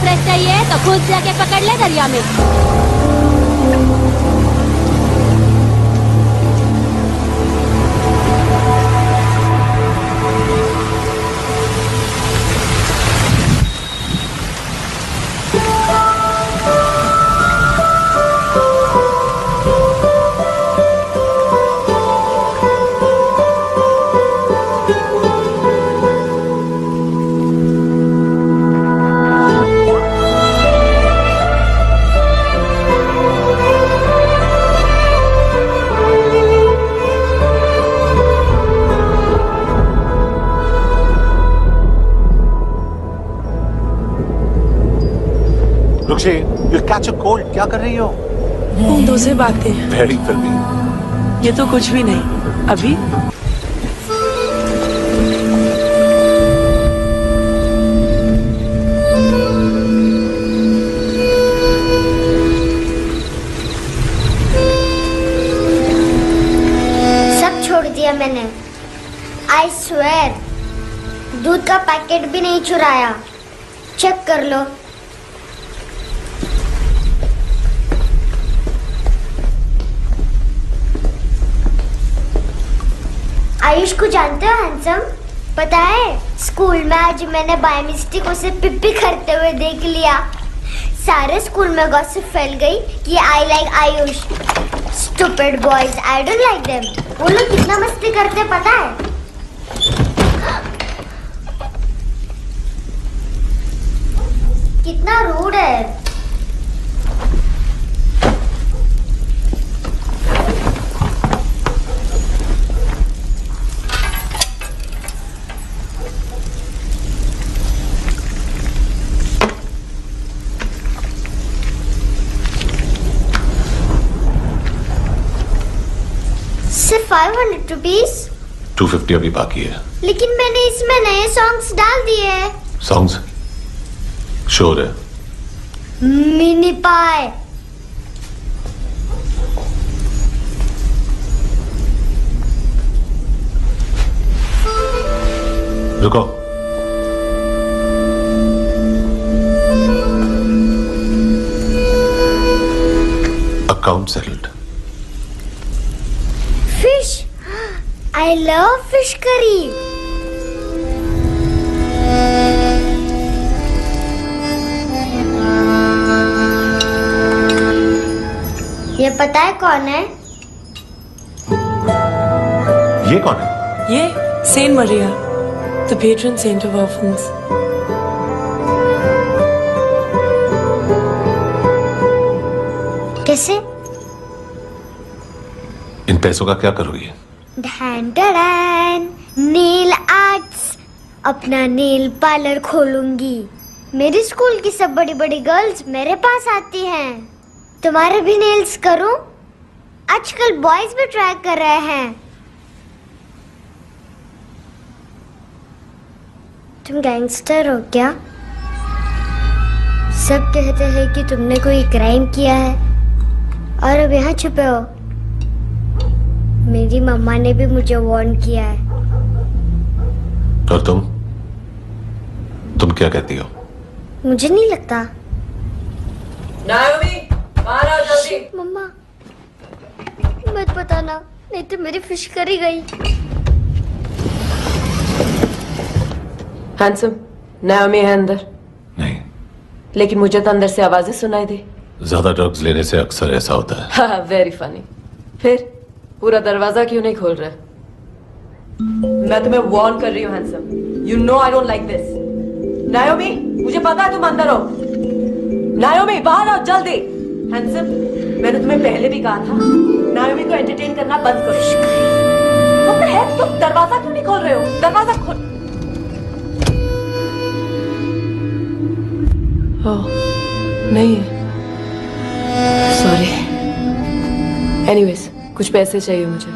Fresh चाहिए तो खुद जाके पकड़ ले दरिया में। रुक्षी, you'll catch a cold. क्या कर रही हो? बूंदों से बातें। Very filmy. ये तो कुछ भी नहीं। अभी सब छोड़ दिया मैंने। I swear, दूध का पैकेट भी नहीं चुराया। चेक कर लो। आयुष को जानते हो हैंडसम? पता है स्कूल में आज मैंने बाय मिस्टेक उसे पिप्पी करते हुए देख लिया। सारे स्कूल में गॉसिप फैल गई कि I like Ayush. Stupid boys, I don't like them. वो लोग कितना मस्ती करते पता है? कितना रूड है। सिर्फ 500 रुपीज। 250 अभी बाकी है। लेकिन मैंने इसमें नए सॉन्ग्स डाल दिए हैं। सॉन्ग्स? श्योर है? मिनी पाए। रुको। Account settled. Fish, I love fish curry. ये पता है कौन है? ये कौन है? ये saint Maria, the patron saint of orphans. कैसे? इन पैसों का क्या करोगी? ढैन ढैन, नेल आर्ट्स। अपना नेल पार्लर खोलूंगी। मेरे स्कूल की सब बड़ी बड़ी गर्ल्स मेरे पास आती हैं। तुम्हारे भी नेल्स करूं? आजकल बॉयज भी ट्राई कर रहे हैं। तुम गैंगस्टर हो क्या? सब कहते हैं कि तुमने कोई क्राइम किया है और अब यहाँ छुपे हो। मेरी मम्मा ने भी मुझे वार्न किया है। और तुम क्या कहती हो? मुझे नहीं लगता। नायोमी, बाहर आओ जल्दी। मम्मा, मत बताना, नहीं तो मेरी फिश करी गई। हैंडसम, नायोमी है अंदर। नहीं। लेकिन मुझे तो अंदर से आवाजें सुनाई दी। ज्यादा ड्रग्स लेने से अक्सर ऐसा होता है। हाँ, वेरी फनी। फिर पूरा दरवाजा क्यों नहीं खोल रहे? मैं तुम्हें वार्न कर रही हूँ handsome. You know I don't like this. नायोमी, मुझे पता है तुम अंदर हो। नायोमी, बाहर आओ जल्दी। हैंडसम, मैंने तुम्हें पहले भी कहा था नायोमी को एंटरटेन करना बंद करो। What the heck? तुम दरवाजा क्यों नहीं खोल रहे हो? दरवाजा खोल। ओह, नहीं है। सॉरी। एनीवेज, कुछ पैसे चाहिए मुझे।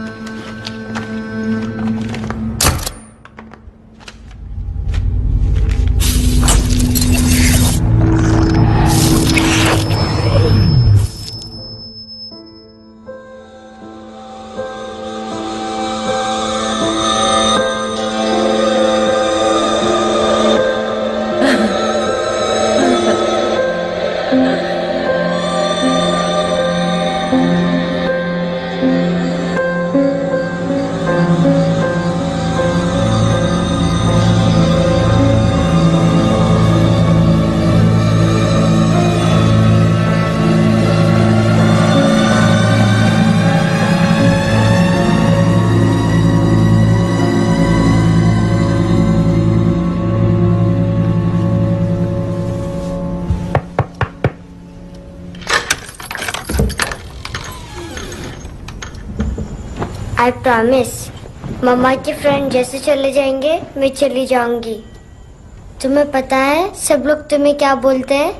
I promise. मम्मा के फ्रेंड जैसे चले जाएंगे मैं चली जाऊंगी। तुम्हें पता है सब लोग तुम्हें क्या बोलते हैं?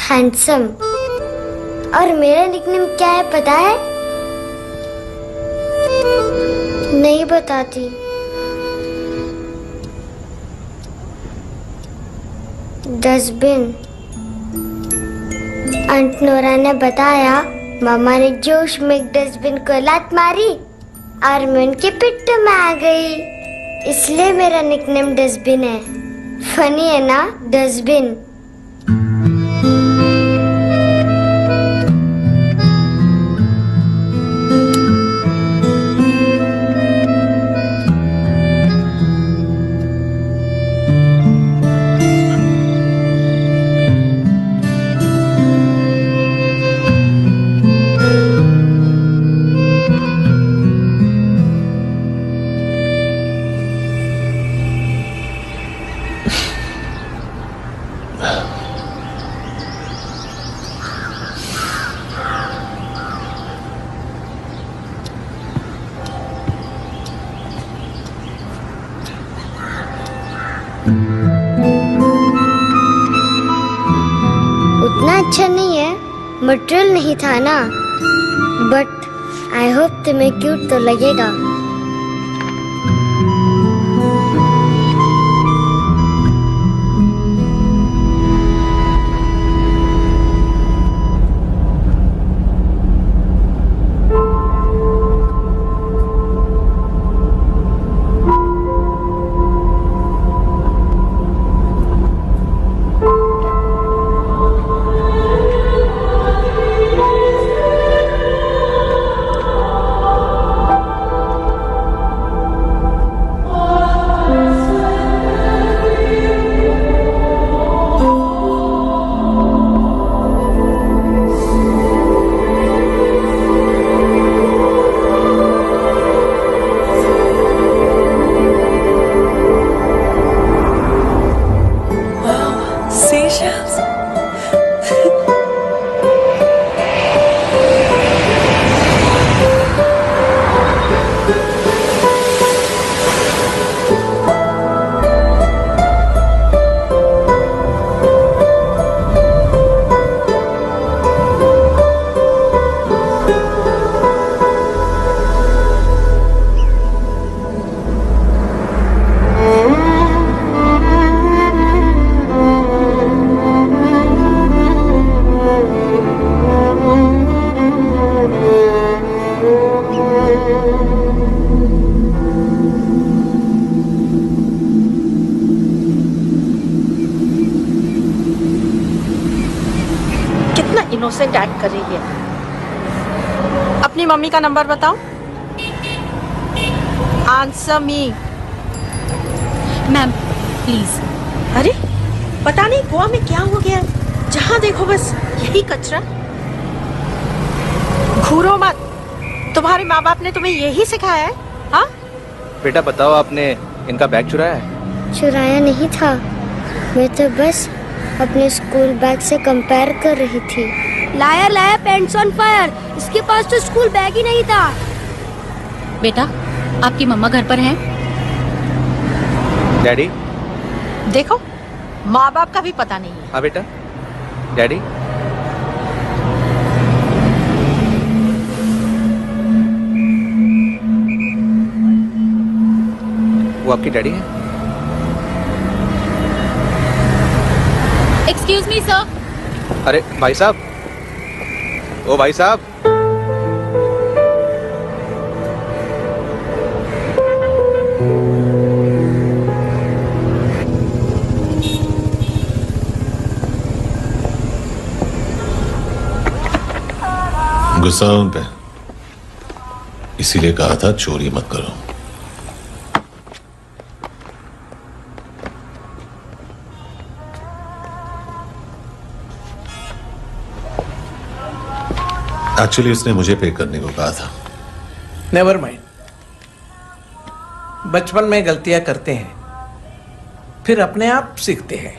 हैंडसम। और मेरा निकनेम क्या है पता है? नहीं बताती। डस्टबिन। आंट नोरा ने बताया मामा ने जोश में एक डस्टबिन को लात मारी और मैं उनके पिट्ठू में आ गई, इसलिए मेरा निकनेम डस्टबिन है। फनी है ना डस्टबिन? उतना अच्छा नहीं है, मटेरियल नहीं था ना, बट आई होप तुम्हें क्यूट तो लगेगा। इनोसेंट एक्ट कर रही है। अपनी मम्मी का नंबर बताओ। Answer me. Ma'am please. अरे पता नहीं गोवा में क्या हो गया, जहाँ देखो बस यही कचरा। घूरो मत, तुम्हारे माँ बाप ने तुम्हें यही सिखाया है? हाँ बेटा बताओ, आपने इनका बैग चुराया है? चुराया नहीं था, मैं तो बस अपने स्कूल बैग से कंपेयर कर रही थी। Liar liar pants on fire, इसके पास तो स्कूल बैग ही नहीं था। बेटा आपकी मम्मा घर पर हैं? डैडी देखो, माँ बाप का भी पता नहीं है। हाँ बेटा। डैडी वो आपकी डैडी है? Excuse me sir. अरे भाई साहब, ओ भाई साहब। गुस्सा है उन पे, इसीलिए कहा था चोरी मत करो। एक्चुअली उसने मुझे पे करने को कहा था। नेवर माइंड, बचपन में गलतियां करते हैं, फिर अपने आप सीखते हैं।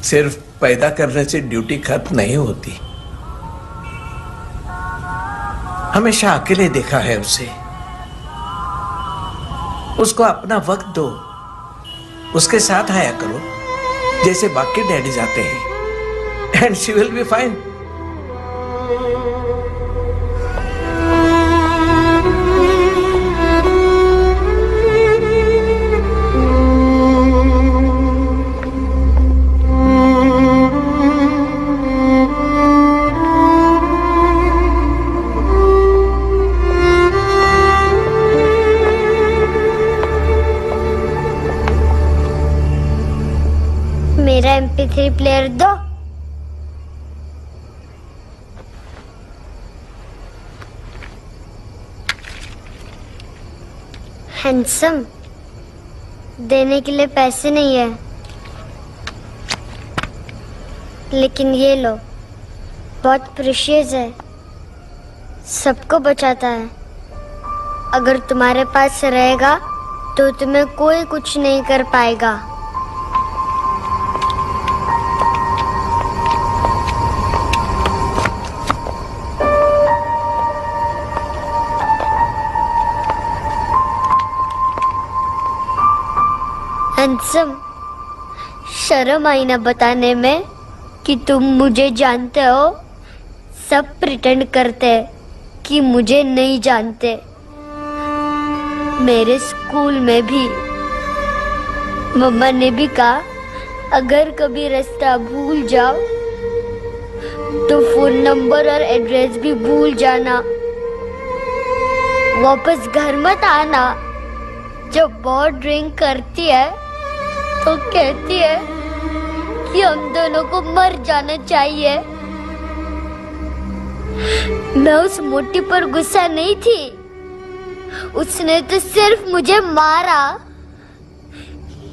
सिर्फ पैदा करने से ड्यूटी खत्म नहीं होती। हमेशा अकेले देखा है उसे। उसको अपना वक्त दो, उसके साथ आया करो जैसे बाकी डैडी जाते हैं, and she will be fine. मेरा MP3 प्लेयर दो। हैंडसम, देने के लिए पैसे नहीं है, लेकिन ये लो, बहुत प्रीशियस है, सबको बचाता है। अगर तुम्हारे पास रहेगा तो तुम्हें कोई कुछ नहीं कर पाएगा। हैंडसम, शर्म आई ना बताने में कि तुम मुझे जानते हो। सब प्रिटेंड करते हैं कि मुझे नहीं जानते। मेरे स्कूल में भी मम्मा ने भी कहा, अगर कभी रास्ता भूल जाओ तो फोन नंबर और एड्रेस भी भूल जाना। वापस घर मत आना। जब बहुत ड्रिंक करती है तो कहती है कि हम दोनों को मर जाना चाहिए। मैं उस मोटी पर गुस्सा नहीं थी, उसने तो सिर्फ मुझे मारा,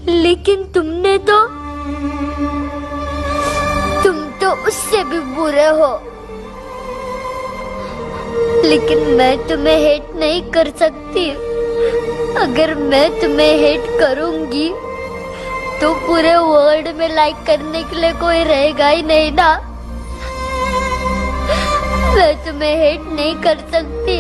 लेकिन तुम तो उससे भी बुरे हो। लेकिन मैं तुम्हें हेट नहीं कर सकती। अगर मैं तुम्हें हेट करूंगी तो पूरे वर्ल्ड में लाइक करने के लिए कोई रहेगा ही नहीं ना। मैं तुम्हें हेट नहीं कर सकती।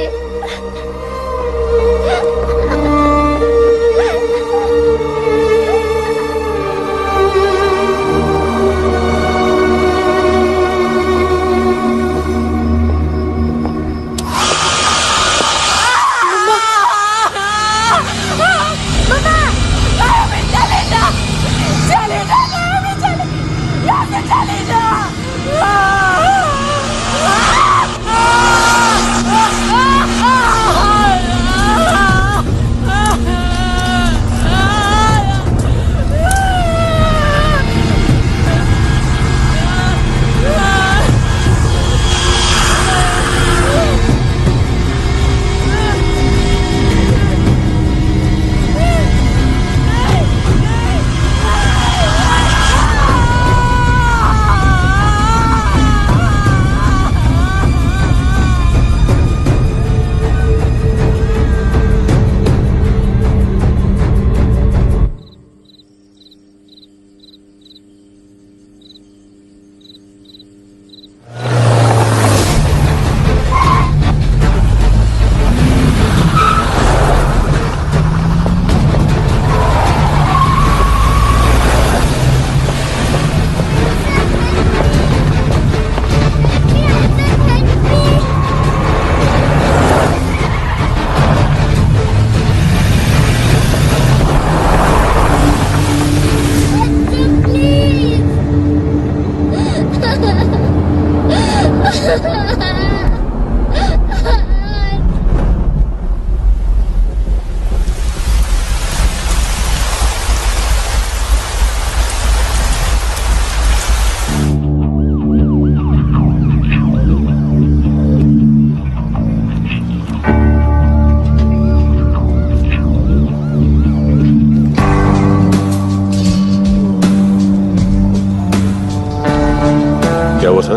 क्या हुआ सर?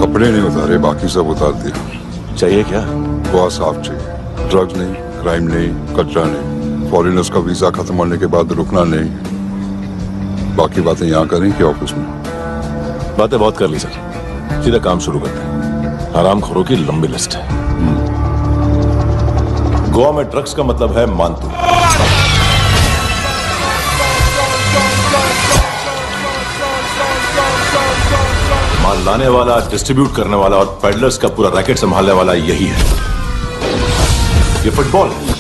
कपड़े नहीं उतारे, बाकी सब उतार दिया। चाहिए क्या? बहुत साफ चाहिए। ड्रग्स नहीं, क्राइम नहीं, कचरा नहीं। फॉरेनर्स का वीजा खत्म होने के बाद रुकना नहीं। बाकी बातें यहाँ करें कि ऑफिस में? बातें बहुत कर ली सर, सीधा काम शुरू करते हैं। हरामखोरों की लंबी लिस्ट है। गोवा में ड्रग्स का मतलब है मानतू। माल लाने वाला, डिस्ट्रीब्यूट करने वाला और पेडलर्स का पूरा रैकेट संभालने वाला यही है। ये फुटबॉल है,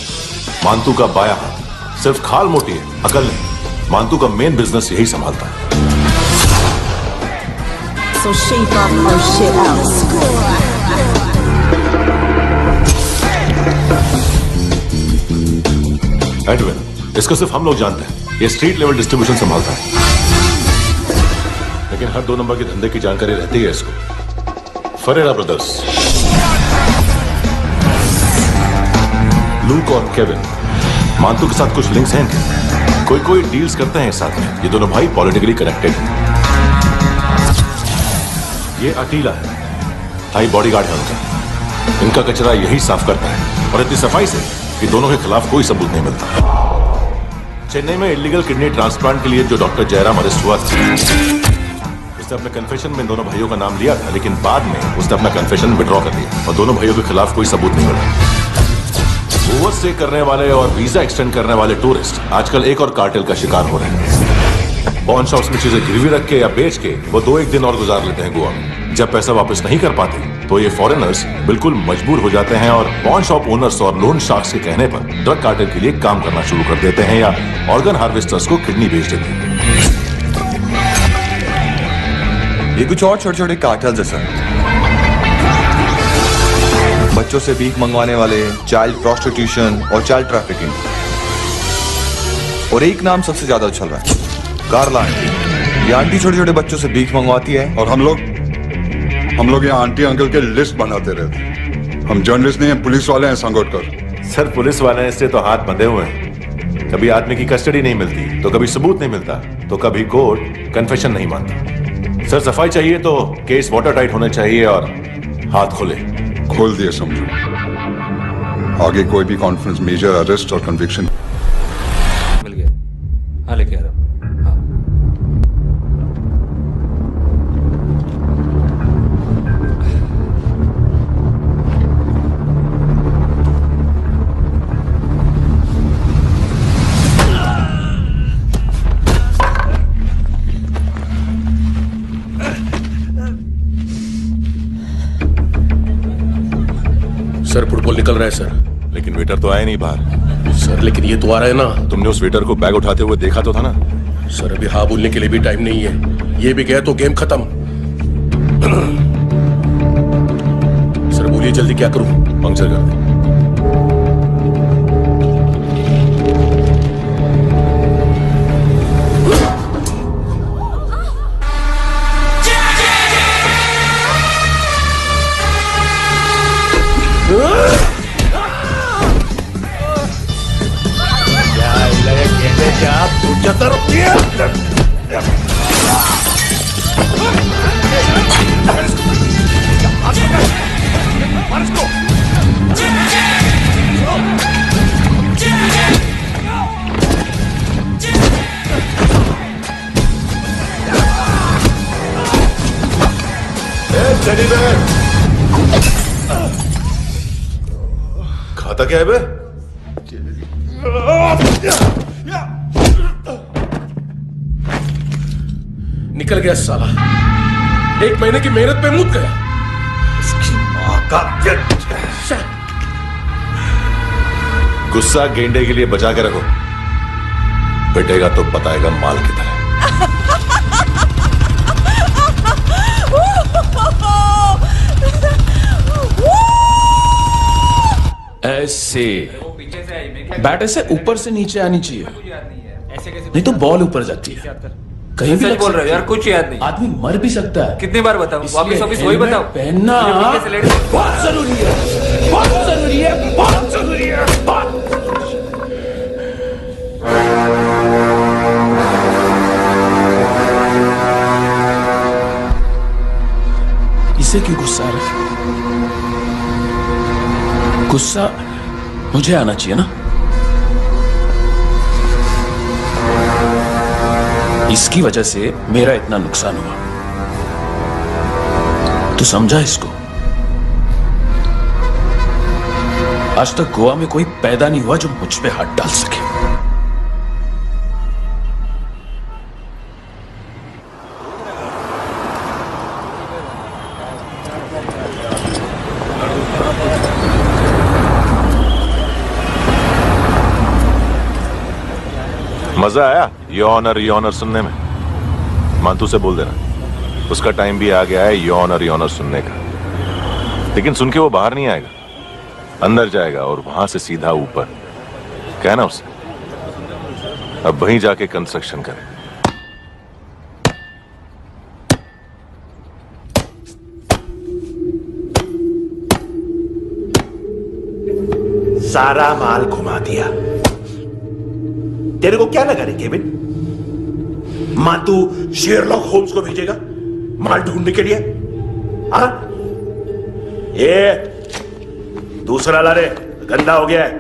मानतू का बाया हाथ। सिर्फ खाल मोटी है, अकल नहीं। मानतू का मेन बिजनेस यही संभालता है। So shape up or shit out. Edwin, इसको सिर्फ हम लोग जानते हैं। ये स्ट्रीट लेवल डिस्ट्रीब्यूशन संभालता है, लेकिन हर 2 नंबर के धंधे की जानकारी रहती है इसको। फरेरा ब्रदर्स, लूक और केविन, मानतू के साथ कुछ लिंक्स हैं क्या? कोई डील्स करते हैं साथ में। ये दोनों भाई पॉलिटिकली कनेक्टेड हैं। ये अटीला है, हाई बॉडीगार्ड है उनका। इनका कचरा यही साफ करता है, और इतनी सफाई से कि दोनों के खिलाफ कोई सबूत नहीं मिलता। चेन्नई में इलीगल किडनी ट्रांसप्लांट के लिए जो डॉक्टर जयराम अरेस्ट हुआ था, उसने अपने कन्फेशन में दोनों भाइयों का नाम लिया था, लेकिन बाद में उसने अपना कन्फेशन विड्रॉ कर दिया और दोनों भाइयों के खिलाफ कोई सबूत नहीं मिला। ओवर स्टे करने वाले और वीजा एक्सटेंड करने वाले टूरिस्ट आजकल एक और कार्टेल का शिकार हो रहे हैं। पॉन शॉप्स में चीजें गिरवी रख के या बेच के वो 2-1 दिन और गुजार लेते हैं गोवा में। जब पैसा वापस नहीं कर पाते तो ये फॉरेनर्स बिल्कुल मजबूर हो जाते हैं और पॉन शॉप ओनर्स और लोन शार्क्स के कहने पर ड्रग कार्टेल के लिए काम करना शुरू कर देते हैं या ऑर्गन हार्वेस्टर्स को किडनी बेच देते हैं। ये कुछ और छोटे छोटे कार्टेल्स है सर। बच्चों से भीख मंगवाने वाले, चाइल्ड प्रोस्टिट्यूशन और चाइल्ड ट्रैफिकिंग। और एक नाम सबसे ज्यादा उछल रहा है, कार्ला आंटी। ये आंटी छोटे छोटे बच्चों से भीख मंगवाती है और हम लोग यहाँ आंटी अंकल के लिस्ट बनाते रहते हैं। हम जर्नलिस्ट नहीं हैं, पुलिस वाले हैं संगोटकर। सर, पुलिस वाले इससे तो हाथ बंधे हुए हैं। कभी आदमी की कस्टडी नहीं मिलती तो कभी सबूत नहीं मिलता तो कभी कोर्ट कन्फेशन नहीं मानता। सर, सफाई चाहिए तो केस वाटर टाइट होने चाहिए और हाथ खोल दिए समझो। आगे कोई भी कॉन्फ्रेंस, मेजर अरेस्ट और कन्विक्शन मिल गया। हाँ, लेके आ रहा हूं। सर, फुटबॉल निकल रहा है सर। लेकिन वेटर तो आया नहीं बाहर। सर, लेकिन ये तो आ रहा है ना। तुमने उस वेटर को बैग उठाते हुए देखा तो था ना। सर, अभी हाँ बोलने के लिए भी टाइम नहीं है। ये भी गया तो गेम खत्म। सर बोलिए जल्दी, क्या करूं? पंक्चर कर दे। खाता क्या है बे? निकल गया साला। 1 महीने की मेहनत पे मुद गया। इसकी मां का गुस्सा गेंडे के लिए बचा के रखो, पिटेगा तो बताएगा माल की तरह। ऐसे बैट ऐसे ऊपर से नीचे आनी चाहिए, नहीं तो बॉल ऊपर जाती है। कहीं भी बोल रहे हो यार, कुछ याद नहीं। आदमी मर भी सकता है। कितनी बार बताऊं? वापिस वही बताओ। पहनना बहुत जरूरी है, बहुत जरूरी है, बहुत जरूरी है। इसे क्यों गुस्सा आ रहा है? गुस्सा मुझे आना चाहिए ना। इसकी वजह से मेरा इतना नुकसान हुआ। तू समझा इसको? आज तक गोवा में कोई पैदा नहीं हुआ जो मुझ पे हाथ डाल सके। मजा आया ये ऑनर सुनने में? मांतू से बोल देना उसका टाइम भी आ गया है ये ऑनर सुनने का। लेकिन सुन के वो बाहर नहीं आएगा, अंदर जाएगा और वहां से सीधा ऊपर। कहना उसे अब वहीं जाके कंस्ट्रक्शन करे। सारा माल घुमा दिया। तेरे को क्या लगा रे केविन? मांतू शेरलॉक होम्स को भेजेगा माल ढूंढने के लिए? हाँ, ये दूसरा ला रे, गंदा हो गया है,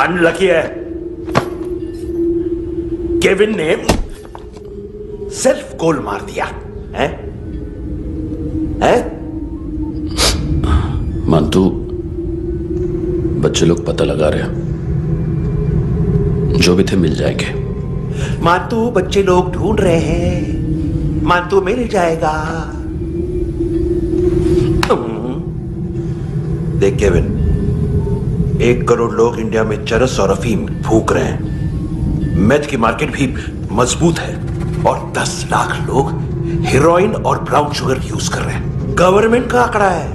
अनलकी है। केविन ने सेल्फ गोल मार दिया है? मांतू बच्चे लोग पता लगा रहे हैं, जो भी थे मिल जाएंगे। मांतू बच्चे लोग ढूंढ रहे हैं, मांतू मिल जाएगा। देख केविन, 1 करोड़ लोग इंडिया में चरस और अफीम फूक रहे हैं। मेथ की मार्केट भी मजबूत है और 10 लाख लोग हेरोइन और ब्राउन शुगर यूज कर रहे हैं। गवर्नमेंट का आंकड़ा है,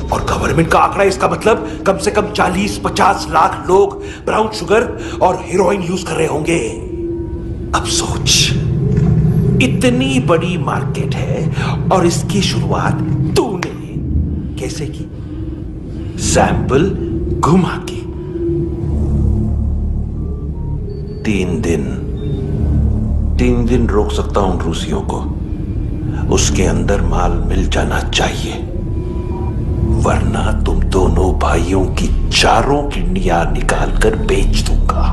और गवर्नमेंट का आंकड़ा इसका मतलब कम से कम 40-50 लाख लोग ब्राउन शुगर और हेरोइन यूज कर रहे होंगे। अब सोच, इतनी बड़ी मार्केट है और इसकी शुरुआत तूने कैसे की? सैंपल घुमा के। 3 दिन रोक सकता हूं रूसियों को, उसके अंदर माल मिल जाना चाहिए, वरना तुम दोनों भाइयों की 4 किडनियां निकाल कर बेच दूंगा।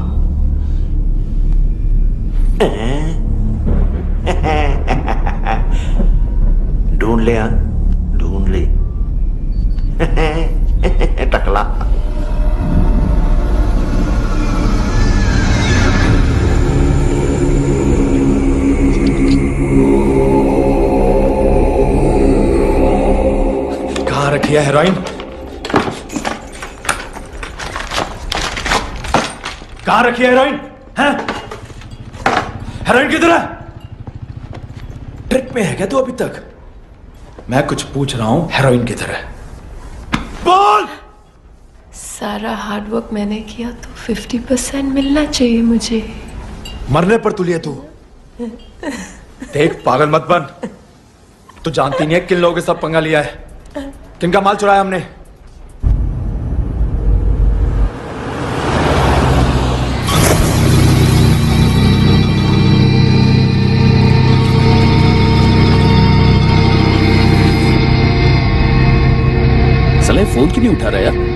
ढूंढ ले, ढूंढ ले टकला। कहाँ रखी है हेरोइन? कहाँ रखी है हेरोइन? हैं? हेरोइन किधर है? ट्रिप में है क्या तू अभी तक? मैं कुछ पूछ रहा हूं, हेरोइन किधर है? बोल! सारा हार्डवर्क मैंने किया तो 50% मिलना चाहिए मुझे। मरने पर तुलिए तू। देख पागल मत बन, तू जानती नहीं है किन लोगों के साथ पंगा लिया है, किनका माल चुराया हमने। साले फोन क्यों नहीं उठा रहा यार?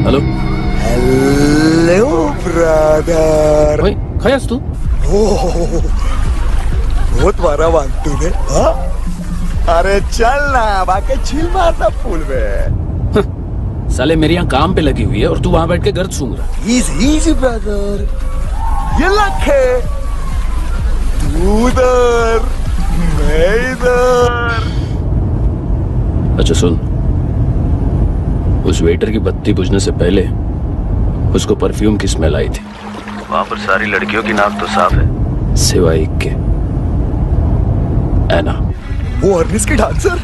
Hello hello brother. ओए खयास तू? बहुत मारा मानतू ने। हाँ? अरे चल ना, बाकी छील मारना पूल में। साले मेरी यहाँ काम पे लगी हुई है और तू वहां बैठ के गर्द सूंघ रहा। इजी ब्रदर, ये लखे तू उधर मैं इधर। अच्छा सुन, उस वेटर की बत्ती बुझने से पहले उसको परफ्यूम की स्मेल आई थी। वहां पर सारी लड़कियों की नाक तो साफ है, सिवाय एक के, ऐना। वो अर्निस की डांसर?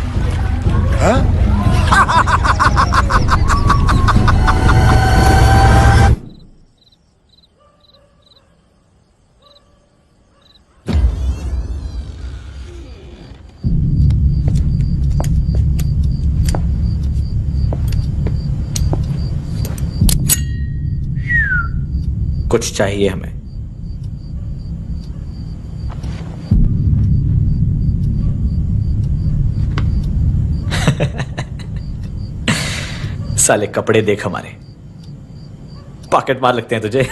हाँ? कुछ चाहिए हमें। साले कपड़े देख हमारे, पॉकेट मार लगते हैं तुझे।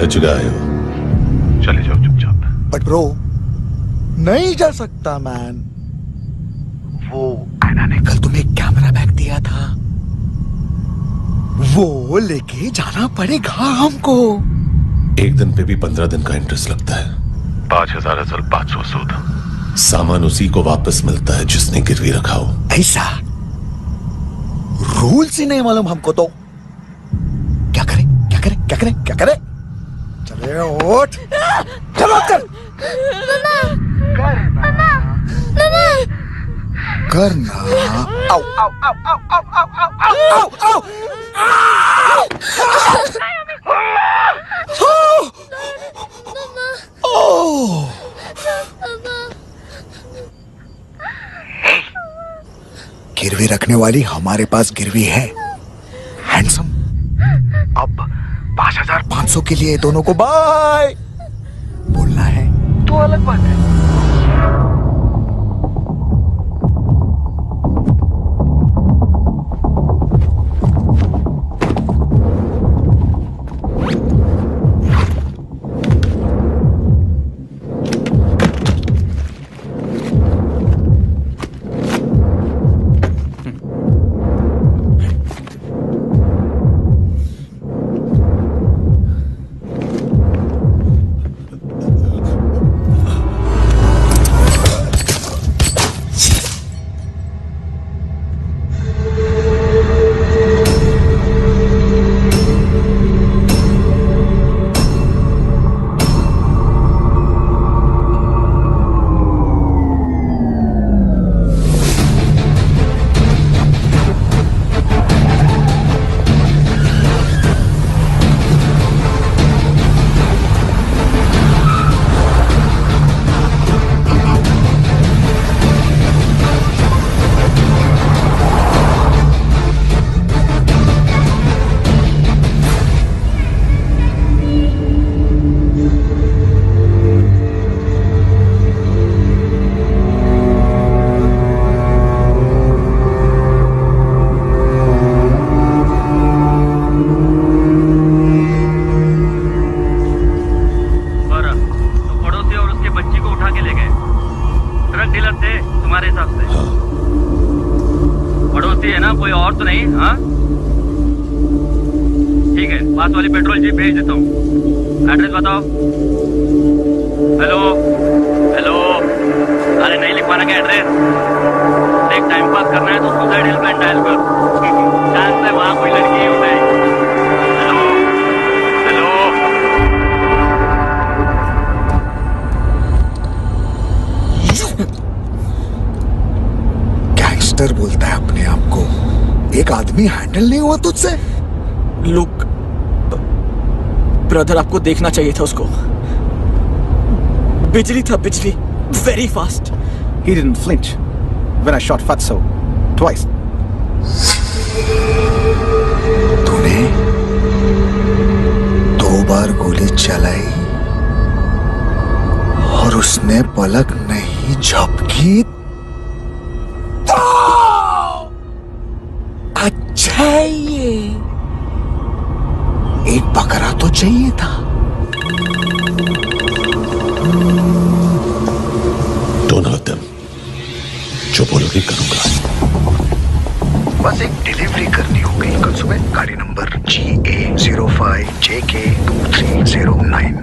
जगह आए हो, चले जाओ चुपचाप। बट ब्रो, नहीं जा सकता मैन। वो ऐना ने कल तुम्हें एक कैमरा बैग दिया था, वो लेके जाना पड़ेगा हमको। एक दिन पे भी 15 दिन का इंटरेस्ट लगता है। 5,000 असल 500 सूद। सामान उसी को वापस मिलता है जिसने गिरवी रखा हो। ऐसा रूल्स ही नहीं मालूम हमको तो। क्या करें क्या करें क्या करें क्या करें? चले उठ, चलो कर करना। आओ आओ आओ आओ आओ आओ आओ आओ आओ। गिरवी रखने वाली हमारे पास गिरवी है हैंडसम। अब 5,500 के लिए दोनों को बाय बोलना है तो अलग बात है। पास वाली पेट्रोल जीप भेज देता हूँ। एड्रेस बताओ। हेलो हेलो, अरे नहीं लिख पाना क्या एड्रेस? देख टाइम पास करना है तो सुसाइड हेल्पलाइन डायल कर, चांस है वहाँ कोई लड़की हो गई। हेलो हेलो, गैंगस्टर बोलता है अपने आप को। एक आदमी हैंडल नहीं हुआ तुझसे? लुक ब्रदर, आपको देखना चाहिए था उसको। बिजली था, बिजली, very fast. He didn't flinch when I shot Fatso twice. तूने 2 बार गोली चलाई और उसने पलक नहीं झपकी तो अच्छा है ये। एक बकरा तो चाहिए था। दोनों तुम जो बोलोगे करूंगा। बस एक डिलीवरी करनी होगी कल सुबह। गाड़ी नंबर GA05JK2309।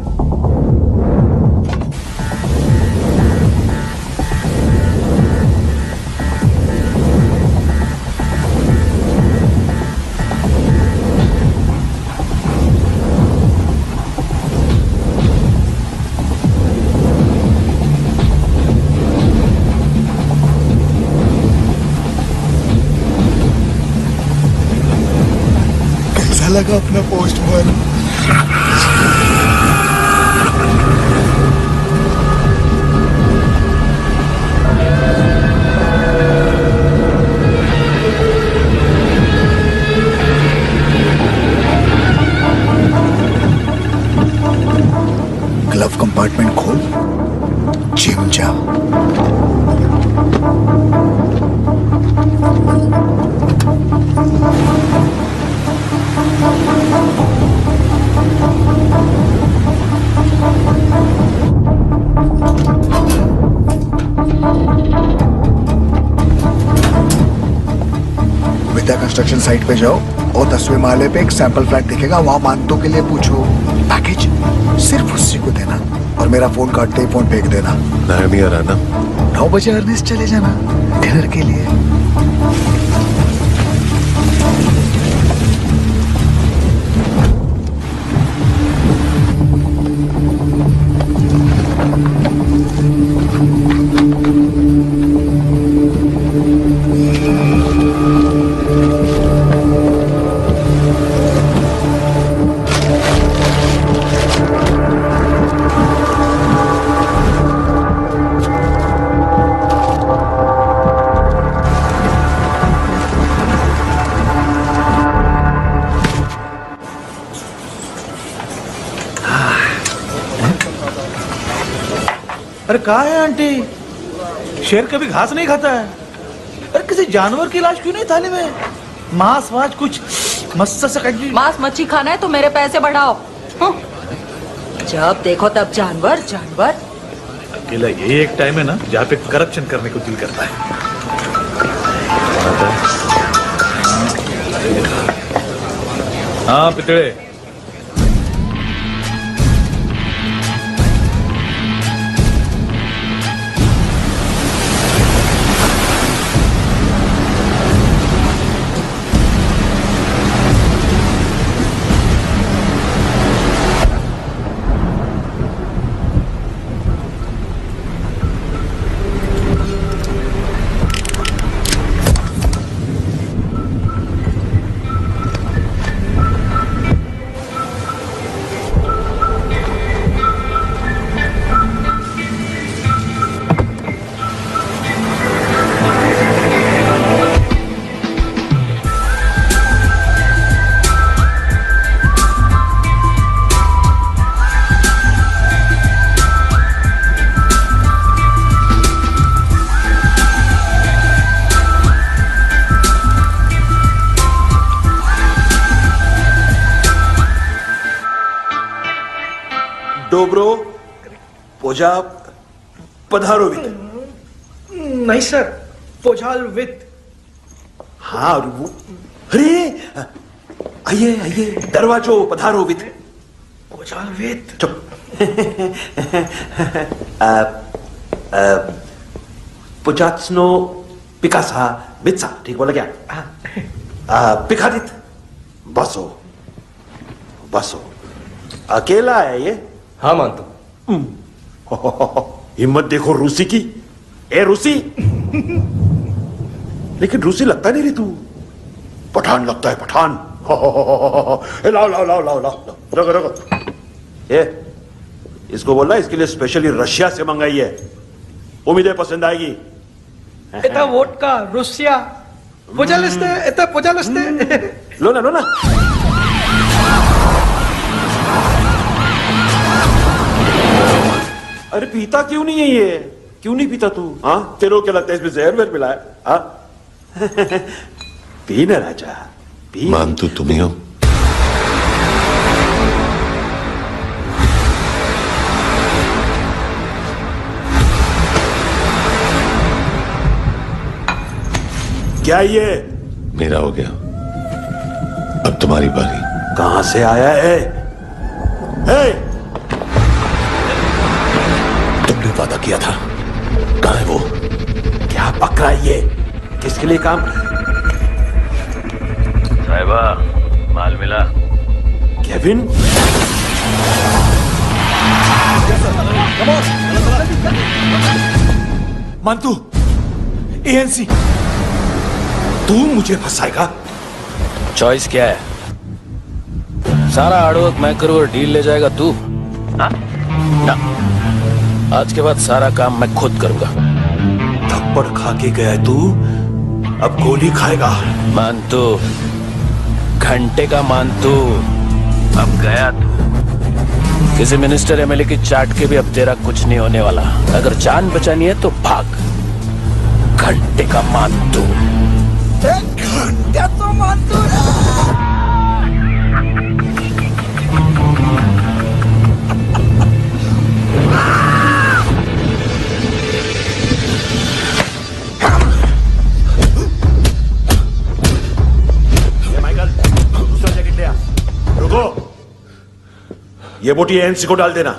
लगा अपना पोस्टमैन। ग्लव कंपार्टमेंट खोल, जिम जा। कंस्ट्रक्शन साइट पे जाओ और 10वें माले पे एक सैंपल फ्लैट दिखेगा, वहां मानतो के लिए पूछो। पैकेज सिर्फ उसी को देना और मेरा फोन काटते ही फोन फेंक देना। नायमी आ रहा ना? 9 बजे अर्नेस्ट चले जाना डिनर के लिए। अरे कहा है आंटी, शेर कभी घास नहीं खाता है। अरे किसी जानवर की लाश क्यों नहीं थाली में? मांस वाज कुछ मस्त से कट। मांस मच्छी खाना है तो मेरे पैसे बढ़ाओ। जब देखो तब जानवर जानवर। अकेला यही एक टाइम है ना जहाँ पे करप्शन करने को दिल करता है। हाँ पितड़े, डोब्रो पोजा पधारोवित। नहीं सर, पोझाल वित। हाँ और वो, अरे आइए आइए, दरवाजो पधारोवित। पोझाल वित। चुप। पुजात्सनो पिकासा मित्सा, ठीक बोला क्या? पिकादित, बसो बसो। अकेला है ये? हाँ मानतो। हिम्मत देखो रूसी की। ए रूसी, लेकिन रूसी लगता नहीं रे तू, पठान लगता है पठान। लाओ लाओ लाओ लाओ लाओ, रखो रखो। ए इसको बोलना, इसके लिए स्पेशली रशिया से मंगाई है, उम्मीद है पसंद आएगी। इतना वोडका रुसिया पोझालिस्ते, इतना पोझालिस्ते। लो ना लो ना। अरे पीता क्यों नहीं है ये? क्यों नहीं पीता तू? हाँ तेरे को क्या लगता है इसमें जहर वहर मिला है? हाँ पी ना राजा, पी। मानतू तुम ही हो? क्या ये? मेरा हो गया, अब तुम्हारी बारी। कहां से आया है? तुमने वादा किया था, कहां है वो? क्या पकड़ा ये? किसके लिए काम? साहिबा माल मिला? केविन? मानतू, एएनसी। तू मुझे फंसाएगा? चॉइस क्या है? सारा हार्डवर्क मैं करूं और डील ले जाएगा तू? हाँ? ना, आज के बाद सारा काम मैं खुद करूंगा। थप्पड़ खा के गया है तू, अब गोली खाएगा। मानतू, घंटे का मानतू, अब गया तू। किसी मिनिस्टर एमएलए की चाट के भी अब तेरा कुछ नहीं होने वाला। अगर जान बचानी है तो भाग। घंटे का मानतू। घंटा तो मानतू ये बोटी एएनसी को डाल देना।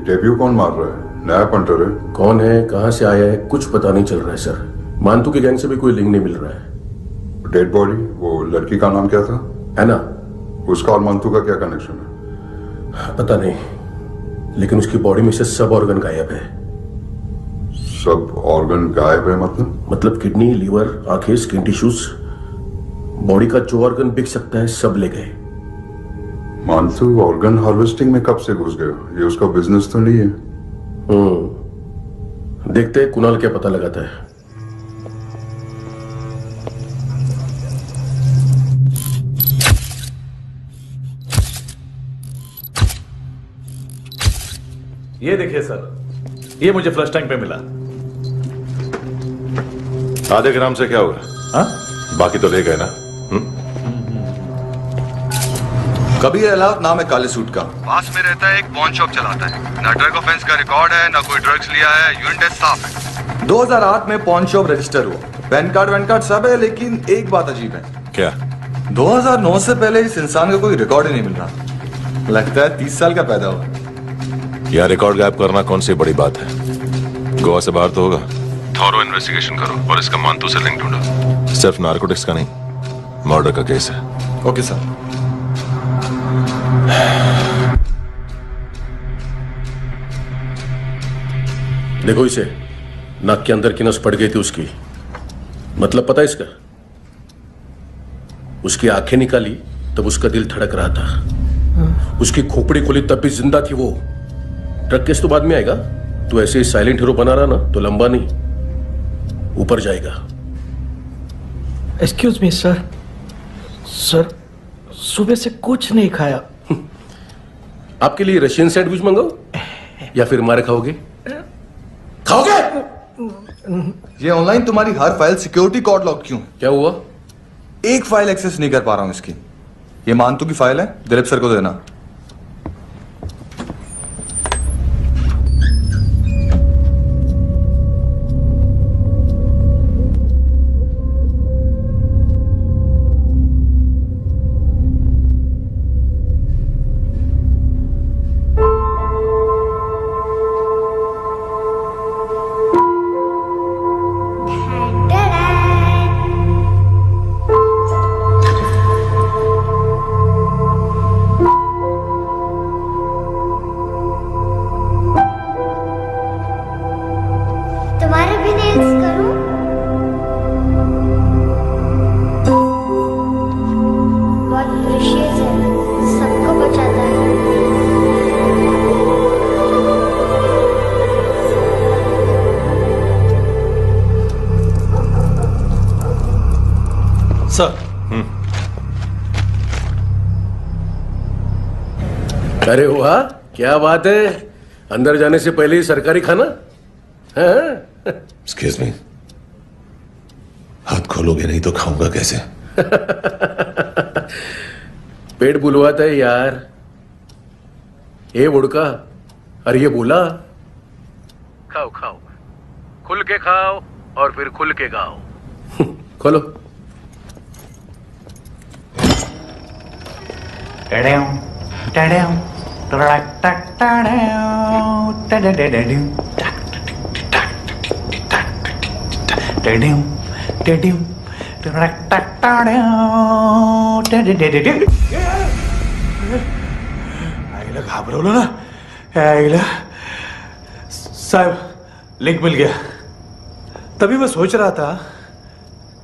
डेब्यू कौन मार रहा है? नया पंटर है? कौन है, कहां से आया है, कुछ पता नहीं चल रहा है सर। मानतू की गैंग से भी कोई लिंक नहीं मिल रहा है। डेड बॉडी, वो लड़की का नाम क्या था? एना। उसका और मंतू का क्या कनेक्शन है? पता नहीं, लेकिन उसकी बॉडी में से सब ऑर्गन गायब है। सब ऑर्गन गायब है मतलब किडनी, लीवर, आंखें, स्किन टिश्यूज, बॉडी का जो ऑर्गन बिक सकता है सब ले गए। मानसू ऑर्गन हार्वेस्टिंग में कब से घुस गए? ये उसका बिजनेस तो नहीं है? देखते हैं कुणाल क्या पता लगाता है। ये देखिए सर, ये मुझे फ्लश टैंक पे मिला। आधे ग्राम से क्या होगा? हाँ, बाकी तो ले गए ना। कबीर अलाउत नाम है काले सूट का, पास में रहता है, एक पॉन शॉप चलाता है। ना ड्रग ऑफेंस का रिकॉर्ड है, ना कोई ड्रग्स लिया है, यूरिन टेस्ट साफ है। 2008 में पॉन शॉप रजिस्टर हुआ, पैन कार्ड सब है, लेकिन एक बात अजीब है। क्या? 2009 से पहले इस इंसान का कोई रिकॉर्ड ही नहीं मिल रहा। लगता है 30 साल का पैदा हुआ। यह रिकॉर्ड गायब करना कौन सी बड़ी बात है? गोवा से बाहर तो होगा। थॉरो इन्वेस्टिगेशन करो और इसका मानतू से लिंक ढूंढो। सिर्फ नारकोटिक्स का नहीं, मर्डर का केस है। Okay sir. देखो इसे, नाक के अंदर की नस पड़ गई थी उसकी। मतलब पता है इसका? उसकी आंखें निकाली तब उसका दिल धड़क रहा था। उसकी खोपड़ी खोली तब भी जिंदा थी वो। ड्रग केस तो बाद में आएगा। तो ऐसे ही साइलेंट हीरो बना रहा ना तो लंबा नहीं, ऊपर जाएगा। एक्सक्यूज मी सर, सुबह से कुछ नहीं खाया। आपके लिए रशियन सैंडविच मंगाओ या फिर मारे खाओगे? खाओगे? ये ऑनलाइन तुम्हारी हर फाइल सिक्योरिटी कोड लॉक क्यों? क्या हुआ? एक फाइल एक्सेस नहीं कर पा रहा हूं इसकी। ये मानतू की फाइल है, दिलीप सर को देना। तुम्हारे भी नेल्स करूं? बहुत प्रेशियस है, सबको बचाता है। सर। अरे वाह, क्या बात है। अंदर जाने से पहले ही सरकारी खाना। एक्सक्यूज मी, हाथ खोलोगे नहीं तो खाऊंगा कैसे? पेट बुलवाता है यार। ये बुड़का, अरे ये बोला। खाओ खाओ, खुल के खाओ और फिर खुल के गाओ। खोलो। आईला घाबरवलं ना। आईला साहब लिंक मिल गया। तभी मैं सोच रहा था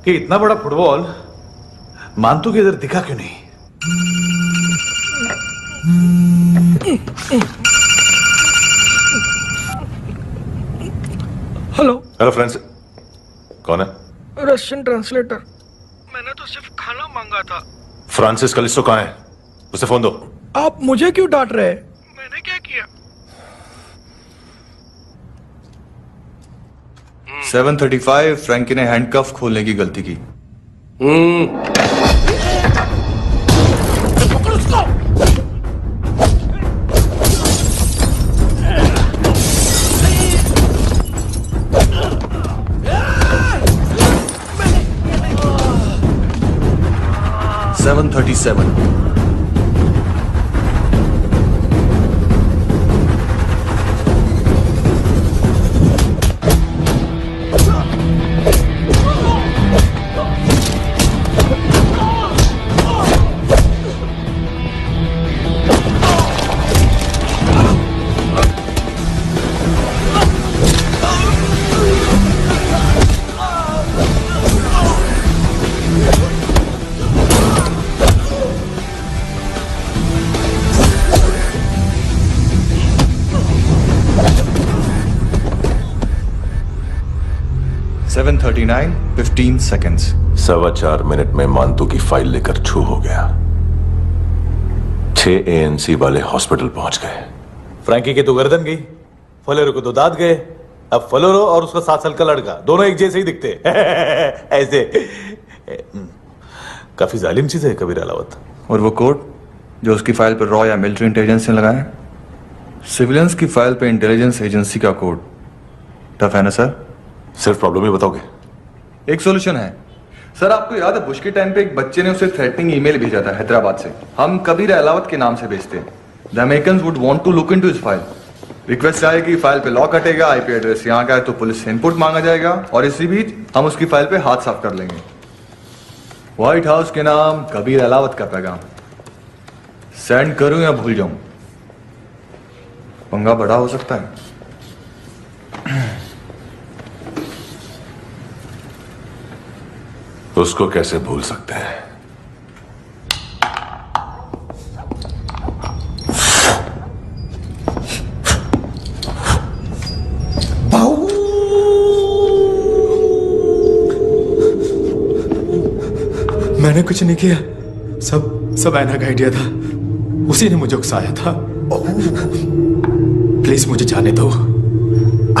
कि इतना बड़ा फुटबॉल मानतू के इधर दिखा क्यों नहीं। हेलो फ्रेंड्स, कौन है? Russian translator. मैंने तो सिर्फ खाना मांगा था। फ्रांसिस कलिस्टो कहाँ है? उसे फोन दो। आप मुझे क्यों डांट रहे? मैंने क्या किया? 735 फ्रैंकी ने हैंडकफ खोलने की गलती की। Seven 15 seconds। 4.25 मिनट में मानतू की फाइल लेकर छू हो गया। 6 ANC वाले हॉस्पिटल पहुंच गए। फ्रैंकी की तो गर्दन गई, फलेरो को तो दांत गए, अब फलोरो और उसका 7 साल का लड़का दोनों एक जैसे ही दिखते ऐसे। काफी जालिम चीज है कबीर अलावत। और वो कोड जो उसकी फाइल पर रॉ या मिलिट्री इंटेलिजेंस ने लगाया, सिविलियंस की फाइल पे इंटेलिजेंस एजेंसी का कोड। टफ है ना सर? सिर्फ प्रॉब्लम ही बताओगे? एक सॉल्यूशन है सर। आपको याद है बुश के टाइम पे एक बच्चे ने उसे थ्रेटनिंग ईमेल भेजा था हैदराबाद से। हम कबीर अलावत के नाम से भेजते हैं। The Americans would want to look into his file. Request आएगी, फाइल पे लॉक हटेगा, आईपी एड्रेस यहाँ का है तो पुलिस से इनपुट मांगा जाएगा और इसी बीच हम उसकी फाइल पे हाथ साफ कर लेंगे। व्हाइट हाउस के नाम कबीर अलावत का पैगाम। सेंड करूं या भूल जाऊं? पंगा बड़ा हो सकता है। उसको कैसे भूल सकते हैं? मैंने कुछ नहीं किया, सब ऐना का आइडिया था। उसी ने मुझे उकसाया था। प्लीज मुझे जाने दो।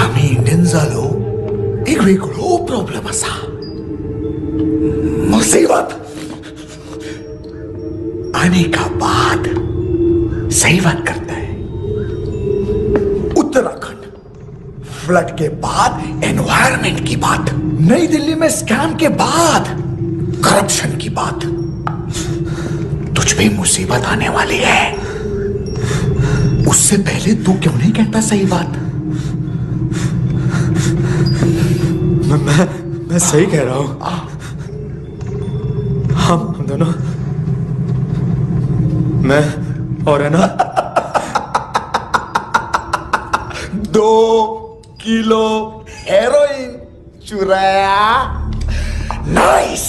आम्ही इंडियन झालो एक वेगळो प्रॉब्लेम असा, मुसीबत आने का बाद। सही बात करता है। उत्तराखंड फ्लड के बाद एनवायरनमेंट की बात, नई दिल्ली में स्कैम के बाद करप्शन की बात। तुझ पे मुसीबत आने वाली है, उससे पहले तू क्यों नहीं कहता सही बात? मैं सही कह रहा हूं। हम दोनों, मैं और है ना 2 किलो हेरोइन चुराया। Nice,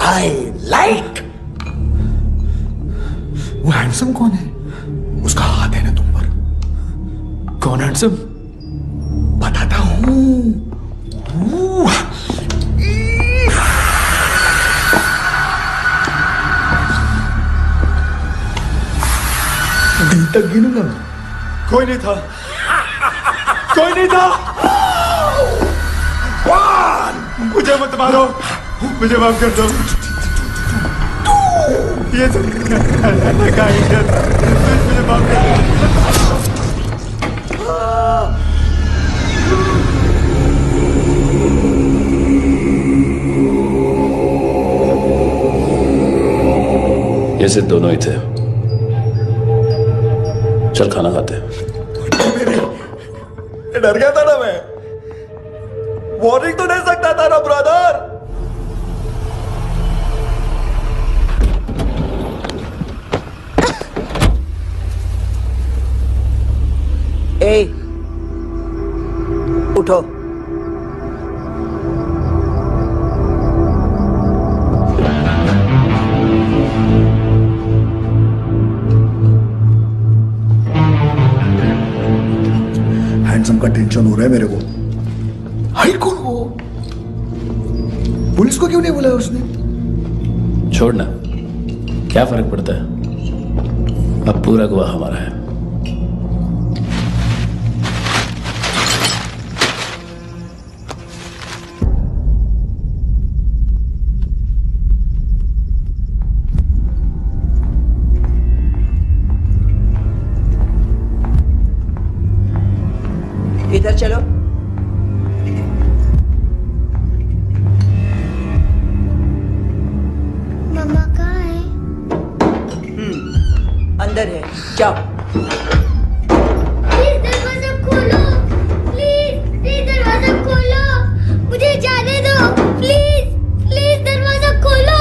I like. वो हैंडसम कौन है? उसका हाथ है ना तुम पर? कौन हैंडसम? बताता हूं। दिन तक गिनूंगा। कोई नहीं था, कोई नहीं था। मुझे मत मारो, मुझे माफ कर दो। ये का आइडिया था, मुझे माफ कर दो। ये सिर्फ दोनों ही थे। चल खाना खाते हैं। डर गया था ना मैं। वार्निंग तो दे सकता था ना ब्रदर। ए, उठो। हैंडसम का टेंशन हो रहा है मेरे को। हाई कौन वो? पुलिस को क्यों नहीं बुलाया उसने? छोड़ना, क्या फर्क पड़ता है? अब पूरा गोवा हमारा है। इधर चलो। मम्मा कहाँ है? अंदर है, जाओ। प्लीज दरवाजा खोलो, प्लीज दरवाजा खोलो, मुझे जाने दो। प्लीज दरवाजा खोलो।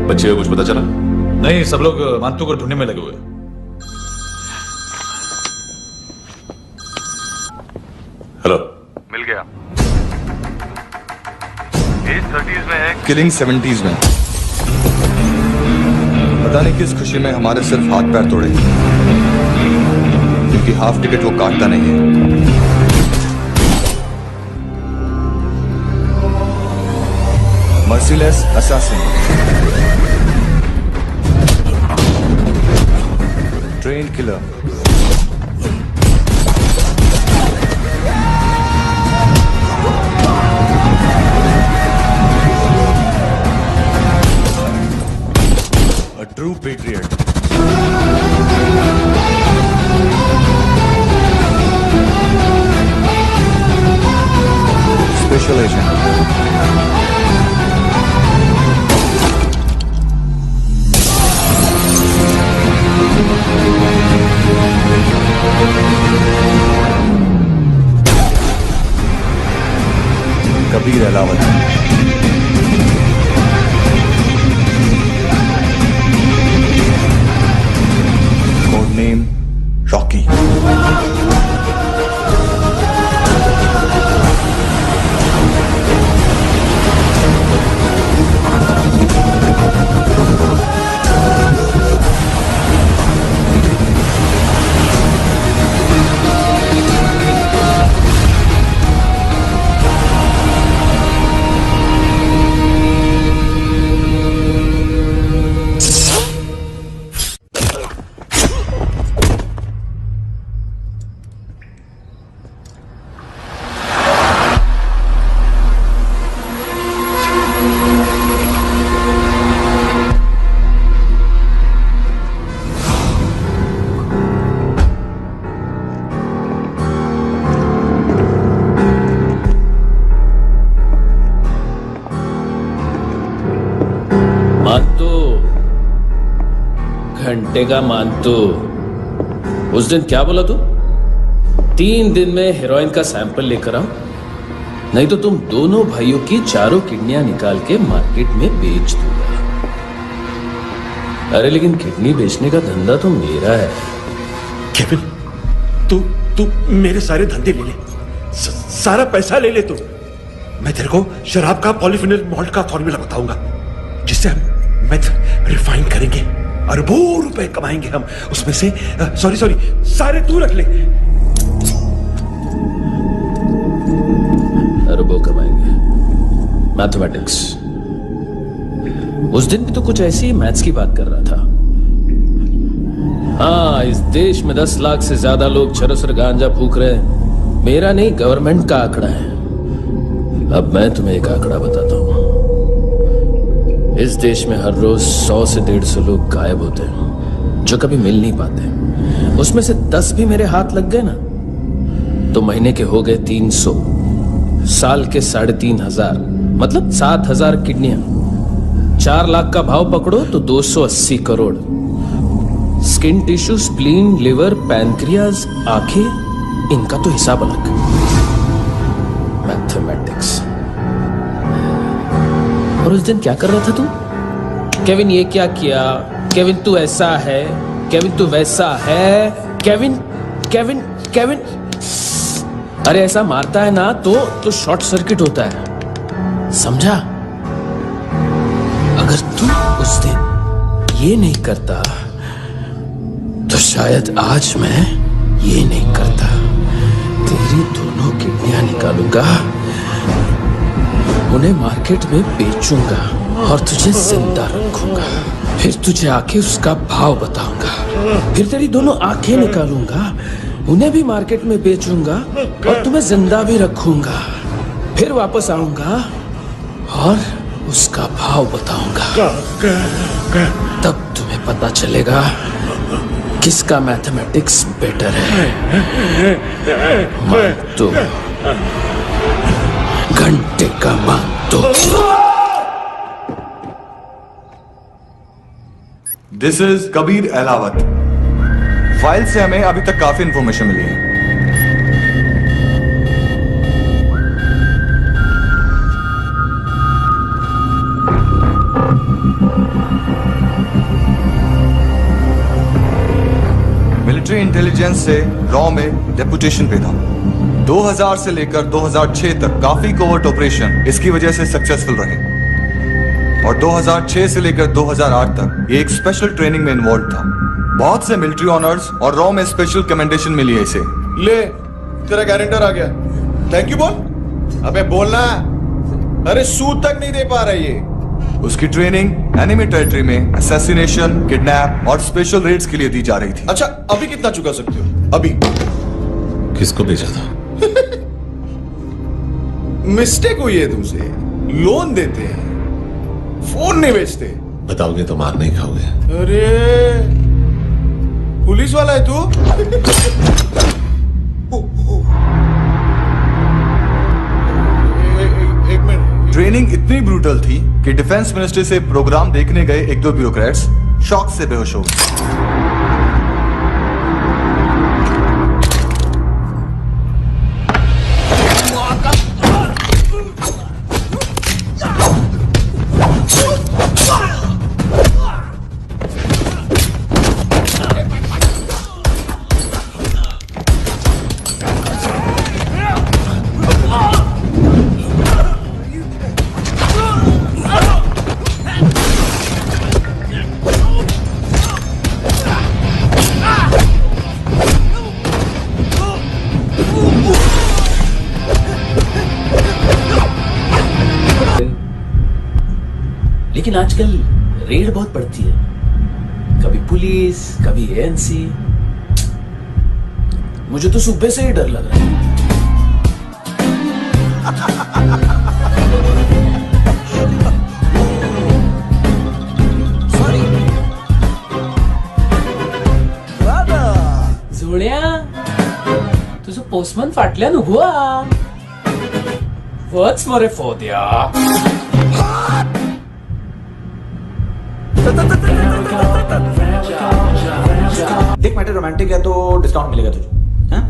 बच्चे को कुछ पता चला? नहीं, सब लोग मानतू को ढूंढने में लगे हुए। हेलो, मिल गया। एज 30s में है। किलिंग 70s में। पता नहीं किस खुशी में हमारे सिर्फ हाथ पैर तोड़े, क्योंकि हाफ टिकट वो काटता नहीं है। Merciless assassin, train killer, A true patriot. Special agent, Kabir Ahlawat, code name Rocky. घंटे का मानतू, उस दिन क्या बोला तू? 3 दिन में हेरोइन का सैंपल लेकर आओ, नहीं तो तुम दोनों भाइयों की चारों किडनियां निकाल के मार्केट में बेच दूंगा। अरे लेकिन किडनी बेचने का धंधा तो मेरा है। केविन, तू मेरे सारे धंधे ले ले, सारा पैसा ले ले तू। मैं तेरे को शराब का पॉलीफिनल मॉल्ट का फॉर्मूला बताऊंगा, जिससे हम मेथ रिफाइन करेंगे, अरबों रुपए कमाएंगे हम उसमें से। सॉरी सारे तू रख ले। अरबों कमाएंगे, मैथमेटिक्स। उस दिन भी तो कुछ ऐसी मैथ्स की बात कर रहा था। हाँ, इस देश में 10 लाख से ज्यादा लोग चरस और गांजा फूक रहे हैं। मेरा नहीं, गवर्नमेंट का आंकड़ा है। अब मैं तुम्हें एक आंकड़ा बताता हूं। इस देश में हर रोज 100 से 150 लोग गायब होते हैं, जो कभी मिल नहीं पाते। उसमें से 10 भी मेरे हाथ लग गए ना, तो महीने के हो गए 300, साल के 3500, मतलब 7000 किडनियां। 4 लाख का भाव पकड़ो तो 280 crore. Skin tissue, spleen, liver, pancreas, आंखें, इनका तो हिसाब अलग। मैथमेटिक्स। और उस दिन क्या कर रहा था तू? केविन ये क्या किया, केविन तू ऐसा है, केविन तू वैसा है, केविन केविन केविन। अरे ऐसा मारता है ना तो शॉर्ट सर्किट होता है, समझा? अगर तू उस दिन ये नहीं करता तो शायद आज मैं ये नहीं करता। तेरी दोनों किडनियां निकालूंगा, उन्हें मार्केट में बेचूंगा और तुझे जिंदा रखूंगा। फिर तुझे आके उसका भाव बताऊंगा। फिर तेरी दोनों आंखें निकालूंगा, उन्हें भी मार्केट में बेचूंगा और तुम्हें जिंदा भी रखूंगा। फिर वापस आऊंगा और उसका भाव बताऊंगा। तब तुम्हें पता चलेगा किसका मैथमेटिक्स बेटर है। तो घंटे का मानतो। This is Kabir Ahlawat. File से हमें अभी तक काफी इंफॉर्मेशन मिली है। मिलिट्री इंटेलिजेंस से रॉ में डेपुटेशन भेजा। 2000 से लेकर 2006 तक काफी कोवर्ट ऑपरेशन इसकी वजह से सक्सेसफुल रहे और 2006 से लेकर 2008 तक ये एक स्पेशल ट्रेनिंग में इन्वॉल्व था। बहुत से मिलिट्री ऑनर्स और रॉ में स्पेशल कमेंडेशन मिली है इसे। ले तेरा गारंटर आ गया। थैंक यू बोल। अबे बोलना। अरे सूद तक नहीं दे पा रहा ये। उसकी ट्रेनिंग एनिमी टेरिटरी में असैसिनेशन, किडनैप और स्पेशल रेड्स के लिए दी जा रही थी। अच्छा अभी कितना चुका सकते हो? अभी किसको भेजा था? मिस्टेक हुई है तुमसे। लोन देते हैं, फोन नहीं बेचते। बताओगे तो मार नहीं खाओगे। अरे पुलिस वाला है तू? एक मिनट। ट्रेनिंग इतनी ब्रूटल थी कि डिफेंस मिनिस्ट्री से प्रोग्राम देखने गए एक दो ब्यूरोक्रेट्स शॉक से बेहोश हो गए। लेकिन आजकल रेड बहुत पड़ती है, कभी पुलिस कभी एएनसी। मुझे तो सुबह से ही डर लग रहा है। जोड्या तुझं पोस्टमन फाटल्यान उभो हा. वच मरे फोद्या. देख मैटर रोमांटिक है तो डिस्काउंट मिलेगा तुझे. हाँ?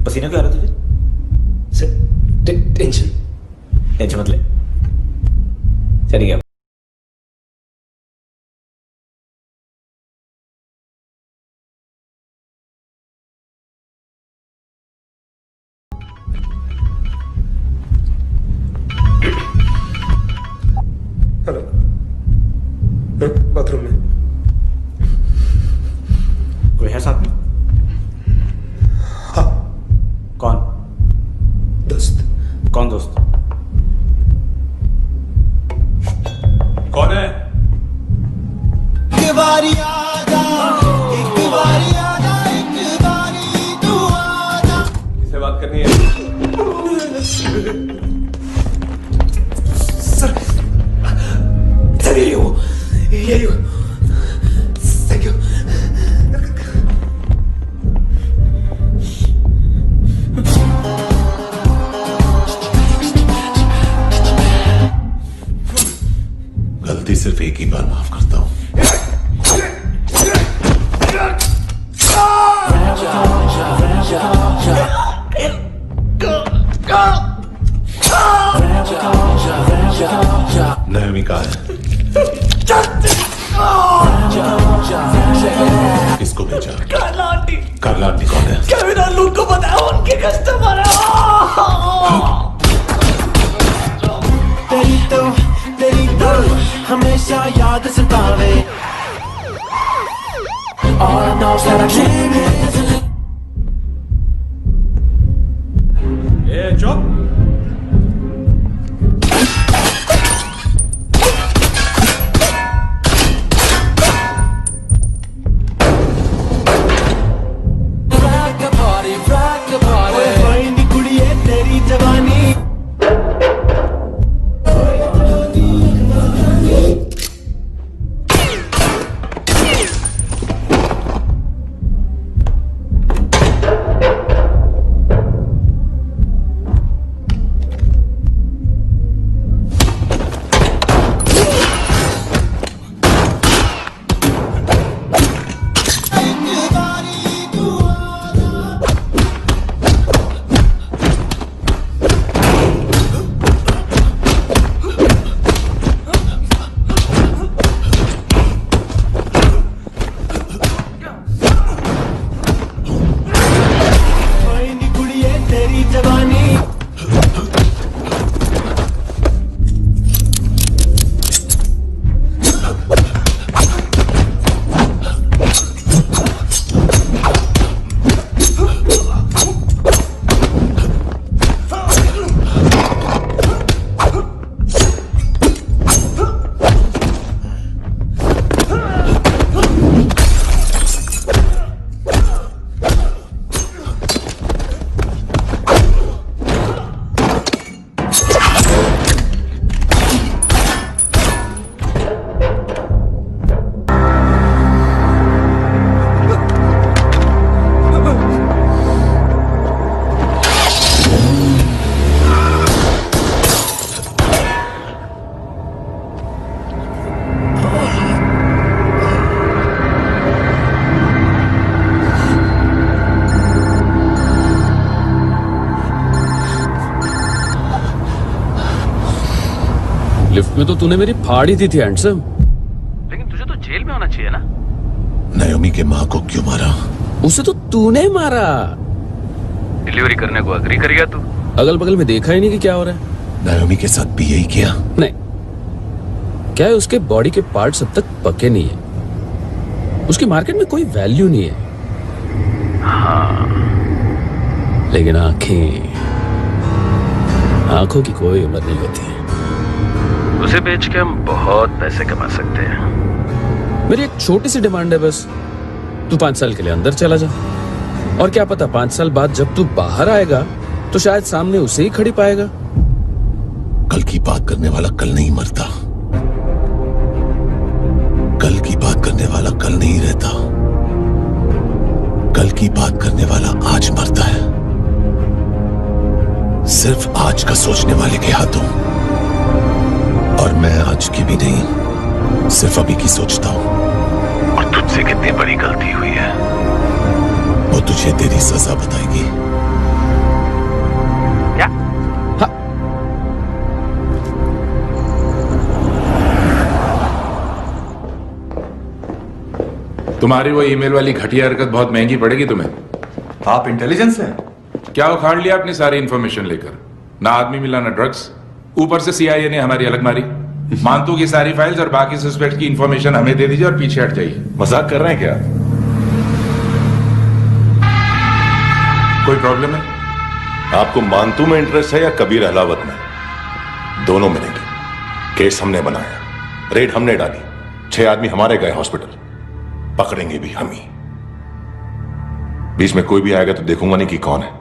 पसीना क्यों आ रहा तुझे? टेंशन मत ले. चली गया. हेलो, बाथरूम में कोई है साथ में? हाँ. कौन? दोस्त. कौन दोस्त? कौन है? एक बारी आजा, एक बारी आजा, एक बारी तू आजा. किससे बात करनी है? सर यही हो. Thank you. गलती सिर्फ एक ही बार माफ करता हूं. नयमी कहा है? किसको भेजा? कार्ला आंटी. कार्ला आंटी कौन है? केविन और लूक को बताया उनके कस्टमर है. तेरी तो हमेशा याद सतावे. All I know is that I can't live. चुप. लिफ्ट में तो तूने मेरी फाड़ ही दी थी हैंडसम। लेकिन तुझे तो जेल में होना चाहिए ना। नायोमी के माँ को क्यों मारा? उसे तो तूने मारा। डिलीवरी करने को अग्री कर गया तू। अगल बगल में देखा ही नहीं कि क्या हो रहा है। नायोमी के साथ भी यही किया? नहीं, क्या है उसके बॉडी के पार्ट्स अब तक पके नहीं है, उसकी मार्केट में कोई वैल्यू नहीं है। हाँ, लेकिन आंखों की कोई उम्र नहीं होती। उसे बेच के हम बहुत पैसे कमा सकते हैं। मेरी एक छोटी सी डिमांड है बस, तू 5 साल के लिए अंदर चला जा, और क्या पता 5 साल बाद जब तू बाहर आएगा तो शायद सामने उसे ही खड़ी पाएगा। कल की बात करने वाला कल नहीं मरता, कल की बात करने वाला कल नहीं रहता, कल की बात करने वाला आज मरता है। सिर्फ आज का सोचने वाले के हाथों। और मैं आज की भी नहीं, सिर्फ अभी की सोचता हूं। और तुझसे कितनी बड़ी गलती हुई है वो तुझे तेरी सजा बताएगी। क्या? हाँ। तुम्हारी वो ईमेल वाली घटिया हरकत बहुत महंगी पड़ेगी तुम्हें। आप इंटेलिजेंस हैं? क्या उखाड़ लिया अपनी सारी इंफॉर्मेशन लेकर? ना आदमी मिला ना ड्रग्स, ऊपर से सीआईए ने हमारी अलग मारी। मानतू की सारी फाइल्स और बाकी सस्पेक्ट की इंफॉर्मेशन हमें दे दीजिए और पीछे हट जाइए। मजाक कर रहे हैं क्या? कोई प्रॉब्लम है? आपको मानतू में इंटरेस्ट है या कबीर अहलावत में? दोनों मिलेंगे। केस हमने बनाया, रेड हमने डाली, 6 आदमी हमारे गए हॉस्पिटल, पकड़ेंगे भी हम ही। बीच में कोई भी आएगा तो देखूंगा नहीं कि कौन है।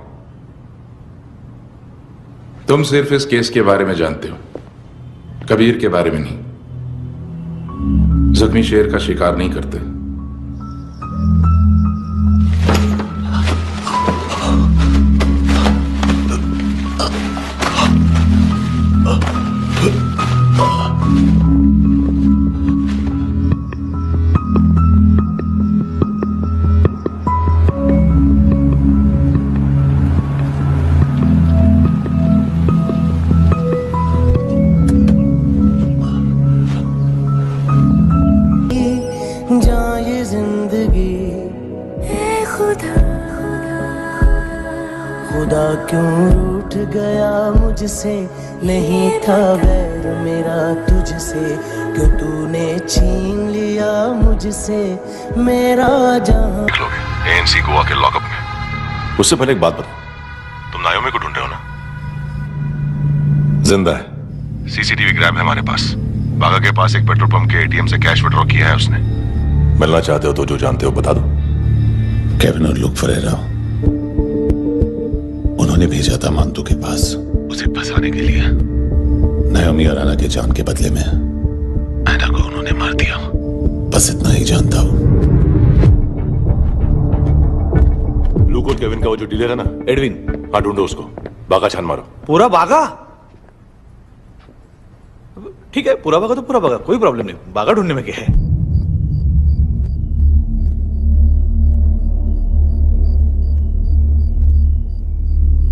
तुम सिर्फ इस केस के बारे में जानते हो, कबीर के बारे में नहीं। जख्मी शेर का शिकार नहीं करते। खुदा क्यों रूठ गया मुझसे, नहीं था वैर मेरा तुझसे, क्यों तूने छीन लिया मुझसे मेरा जहां। एएनसी गोवा के लॉकअप में। उससे पहले एक बात बताओ, तुम नायोमी को ढूंढ रहे हो ना? जिंदा है, सीसीटीवी ग्रैब है हमारे पास। बागा के पास एक पेट्रोल पंप के एटीएम से कैश विड्रॉ किया है उसने। मिलना चाहते हो तो जो जानते हो बता दो। केविन और लुक फरेरा, उन्होंने भेजा था मानतू के पास उसे फंसाने के लिए। नायोमी और आना के जान के बदले में एना को उन्होंने मार दिया। बस इतना ही जानता हूं। लुक और केविन का वो जो डीलर है ना, एडविन, हाँ ढूंढो उसको। बागा छान मारो। पूरा बागा? ठीक है, पूरा बागा तो पूरा बागा, कोई प्रॉब्लम नहीं। बागा ढूंढने में क्या है?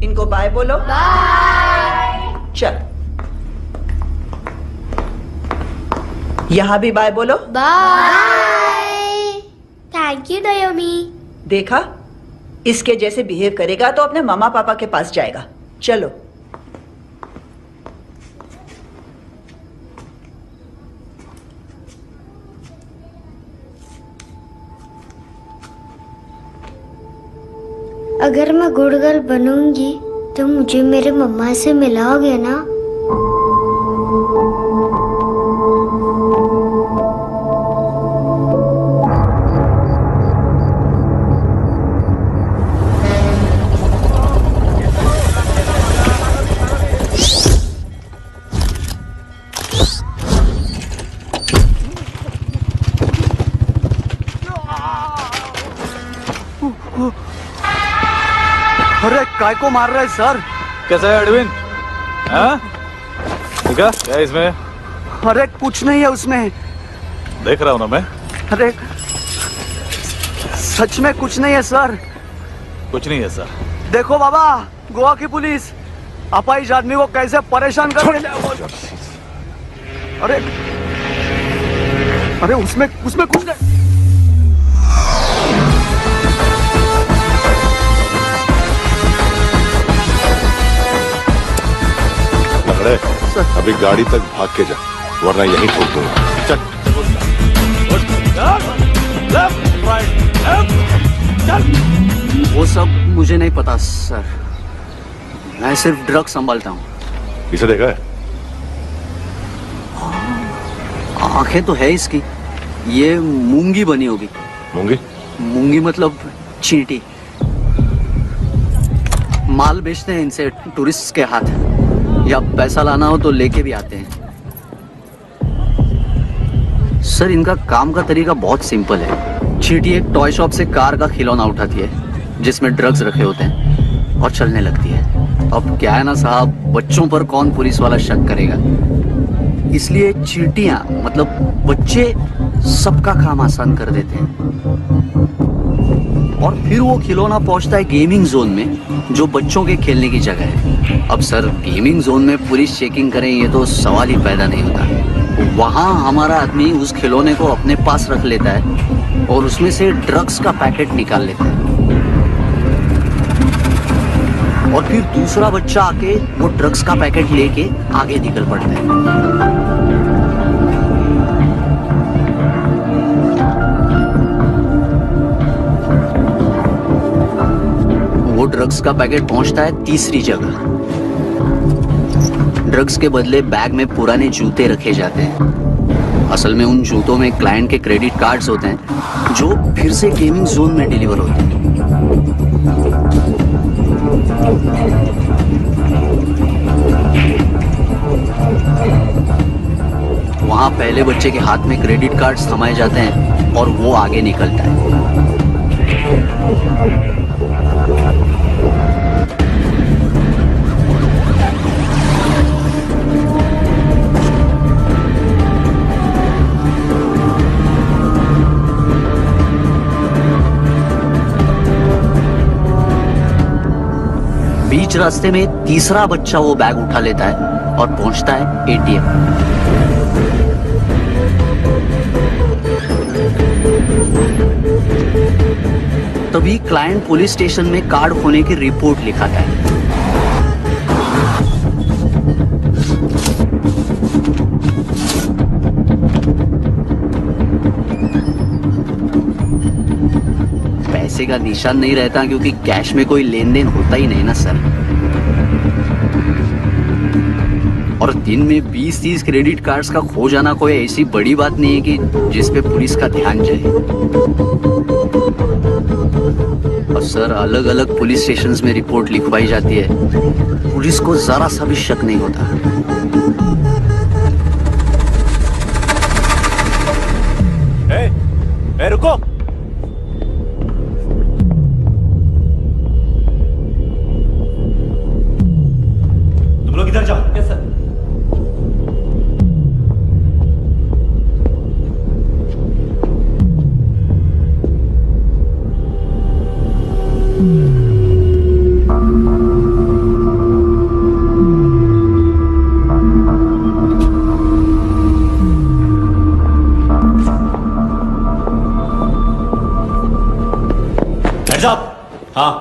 इनको बाय बोलो। बाय। चल, यहां भी बाय बोलो। बाय। Thank you नायोमी। देखा, इसके जैसे बिहेव करेगा तो अपने मामा पापा के पास जाएगा। चलो। अगर मैं गुड गर्ल बनूंगी तो मुझे मेरे मम्मा से मिलाओगे ना? अरे काय को मार रहा है सर? कैसा है एडविन? हाँ? देखा क्या है इसमें? अरे कुछ नहीं है उसमें। देख रहा हूं ना मैं। अरे सच में कुछ नहीं है सर। कुछ नहीं है सर। देखो बाबा, गोवा की पुलिस अपाइज आदमी को कैसे परेशान कर रही है। अरे अरे उसमें उसमें कुछ नहीं। लकड़े अभी गाड़ी तक भाग के जा, वरना यहीं ठोक दूंगा। चल वो सब मुझे नहीं पता सर, मैं सिर्फ ड्रग संभालता हूँ। इसे देखा है? आंखें तो है इसकी, ये मूंगी बनी होगी। मूंगी? मूंगी मतलब चींटी। माल बेचते हैं इनसे टूरिस्ट के हाथ, या पैसा लाना हो तो लेके भी आते हैं। सर इनका काम का तरीका बहुत सिंपल है। चींटी एक टॉय शॉप से कार का खिलौना उठाती है जिसमें ड्रग्स रखे होते हैं और चलने लगती है। अब क्या है ना साहब, बच्चों पर कौन पुलिस वाला शक करेगा, इसलिए चींटियां मतलब बच्चे सबका काम आसान कर देते हैं। और फिर वो खिलौना पहुंचता है गेमिंग जोन में, जो बच्चों के खेलने की जगह है। अब सर गेमिंग जोन में पुलिस चेकिंग करें ये तो सवाल ही पैदा नहीं होता। वहां हमारा आदमी उस खिलौने को अपने पास रख लेता है और उसमें से ड्रग्स का पैकेट निकाल लेता है, और फिर दूसरा बच्चा आके वो ड्रग्स का पैकेट लेके आगे निकल पड़ता है। वो ड्रग्स का पैकेट पहुंचता है तीसरी जगह। ड्रग्स के बदले बैग में पुराने जूते रखे जाते हैं। असल में उन जूतों में क्लाइंट के क्रेडिट कार्ड्स होते हैं जो फिर से गेमिंग जोन में डिलीवर होते हैं। वहां पहले बच्चे के हाथ में क्रेडिट कार्ड्स थमाए जाते हैं और वो आगे निकलता है। बीच रास्ते में तीसरा बच्चा वो बैग उठा लेता है और पहुंचता है एटीएम। तभी क्लाइंट पुलिस स्टेशन में कार्ड खोने की रिपोर्ट लिखाता है। पैसे का निशान नहीं रहता क्योंकि कैश में कोई लेन देन होता ही नहीं ना सर। और दिन में 20-30 क्रेडिट कार्ड्स का खो जाना कोई ऐसी बड़ी बात नहीं है कि जिस पे पुलिस का ध्यान जाए। और सर अलग अलग पुलिस स्टेशंस में रिपोर्ट लिखवाई जाती है, पुलिस को जरा सा भी शक नहीं होता। रुको, तुम लोग इधर जाओ। Yes sir. Heads up. हाँ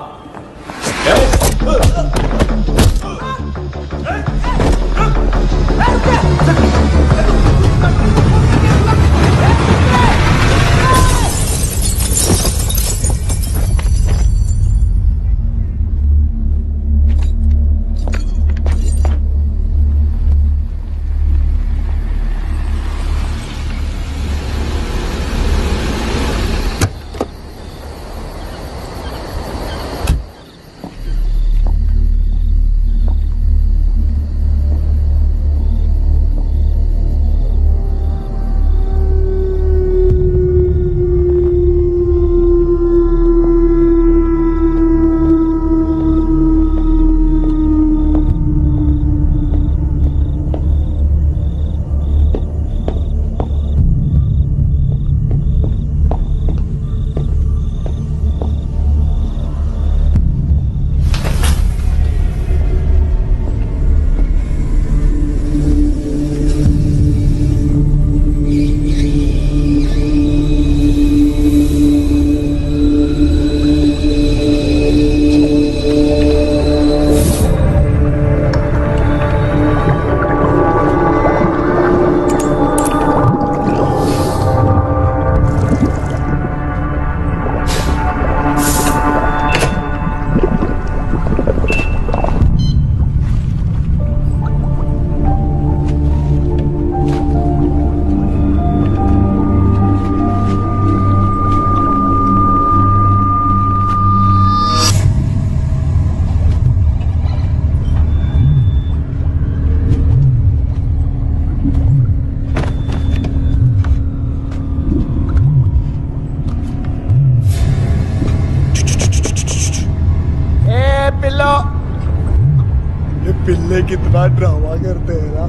साले कितना ड्रामा करते हैं ना।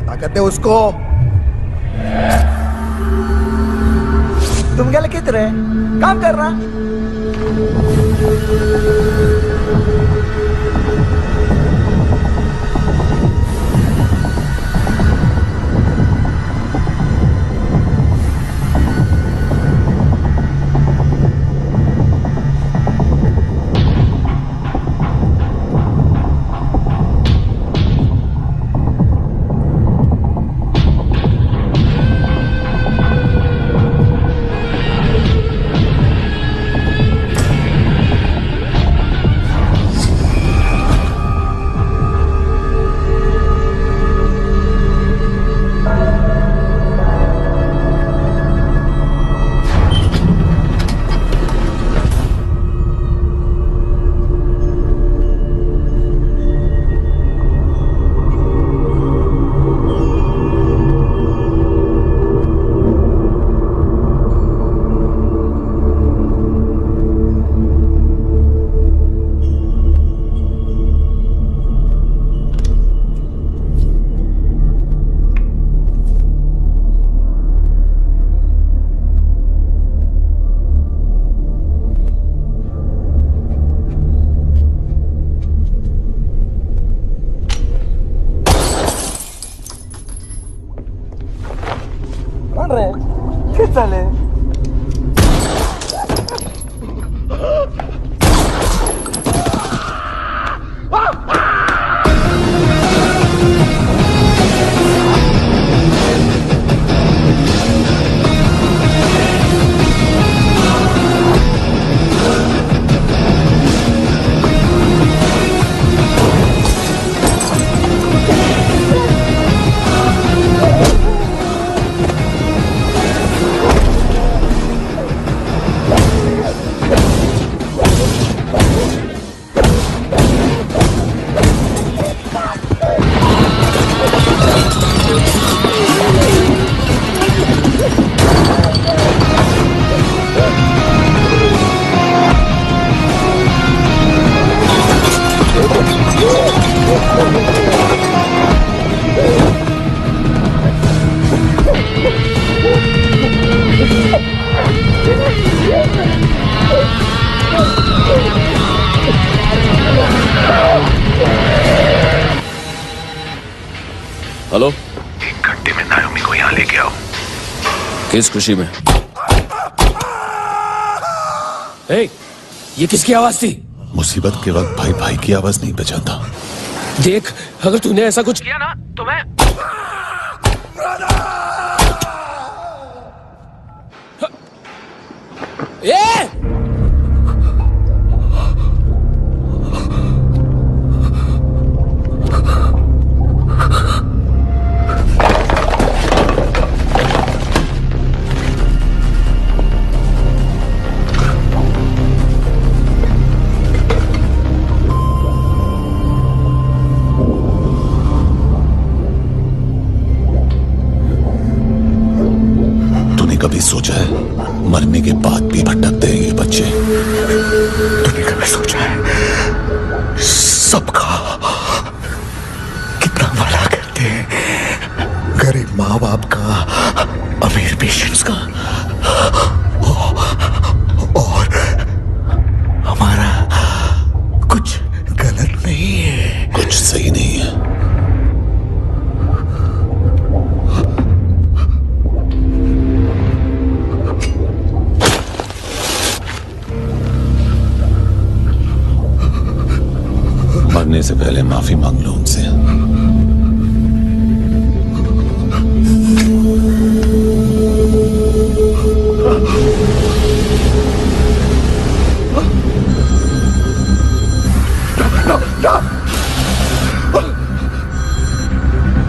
ताकत है उसको। तुम क्या लिख रहे काम कर रहा। साले हेलो, 1 घंटे में नायोमी को यहाँ लेके आओ। किस खुशी में? ए, ये किसकी आवाज थी? मुसीबत के वक्त भाई भाई की आवाज नहीं बचाता। देख, अगर तूने ऐसा कुछ किया ना तो मैं कभी सोचा है मरने के बाद भी भटकते हैं ये बच्चे? तूने कभी सोचा है सबका कितना भला करते हैं, गरीब माँ बाप का, अमीर पेशेंट्स का, और हमारा कुछ गलत नहीं है, कुछ सही नहीं है। मरने से पहले माफी मांग लो उनसे।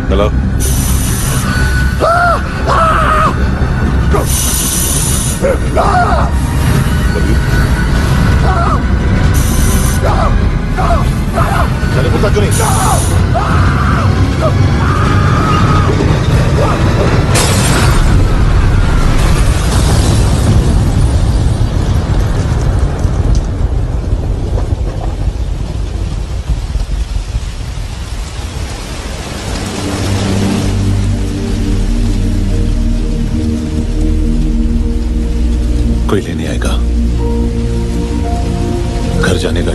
हेलो, चले पुता क्यों नहीं?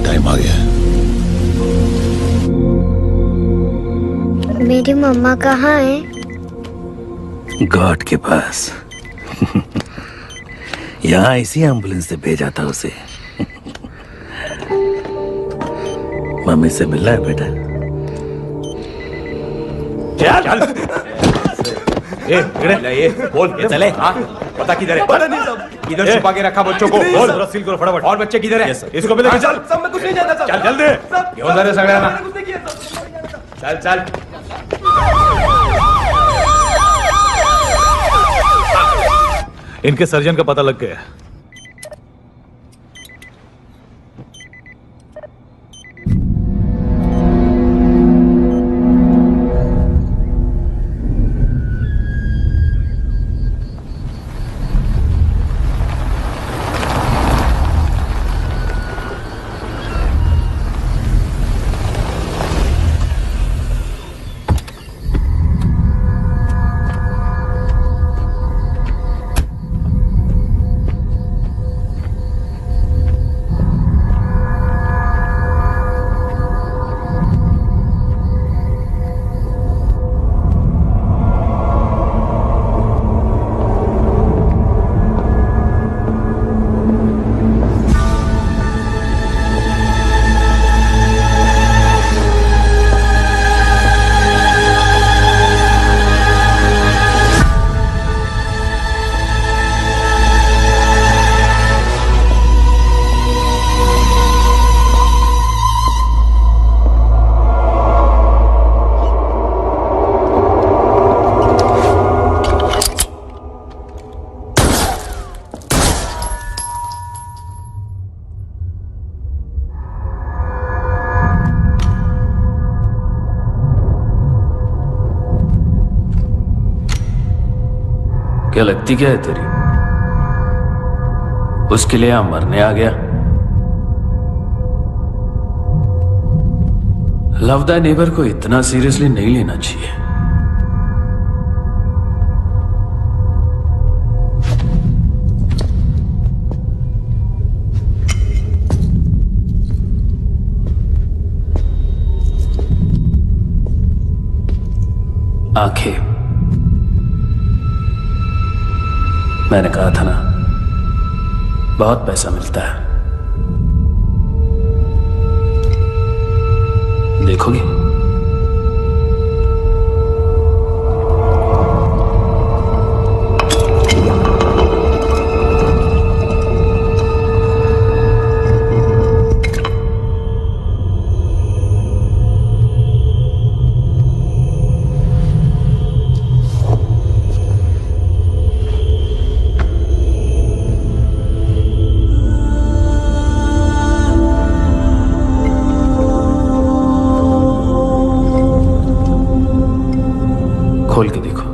टाइम आ गया है। मेरी मम्मा कहाँ है? गॉड के पास। यहाँ इसी एम्बुलेंस से भेजा था उसे। मम्मी से मिलना है बेटा। चल ये बोल ये चले। हाँ पता किधर है? पता नहीं सब किधर छुपा के रखा बच्चों को। बोल सील करो फटाफट। और बच्चे किधर है? इसको भी लेके चल। सब मैं कुछ नहीं जानता। चल जल्दी घेऊन जा रे सगळ्यांना। चल चल। इनके सर्जन का पता लग गया। क्या लगती क्या है तेरी? उसके लिए यहां मरने आ गया? लव द नेबर को इतना सीरियसली नहीं लेना चाहिए। आंखें, मैंने कहा था ना, बहुत पैसा मिलता है। देखोगे? खोल के देखो,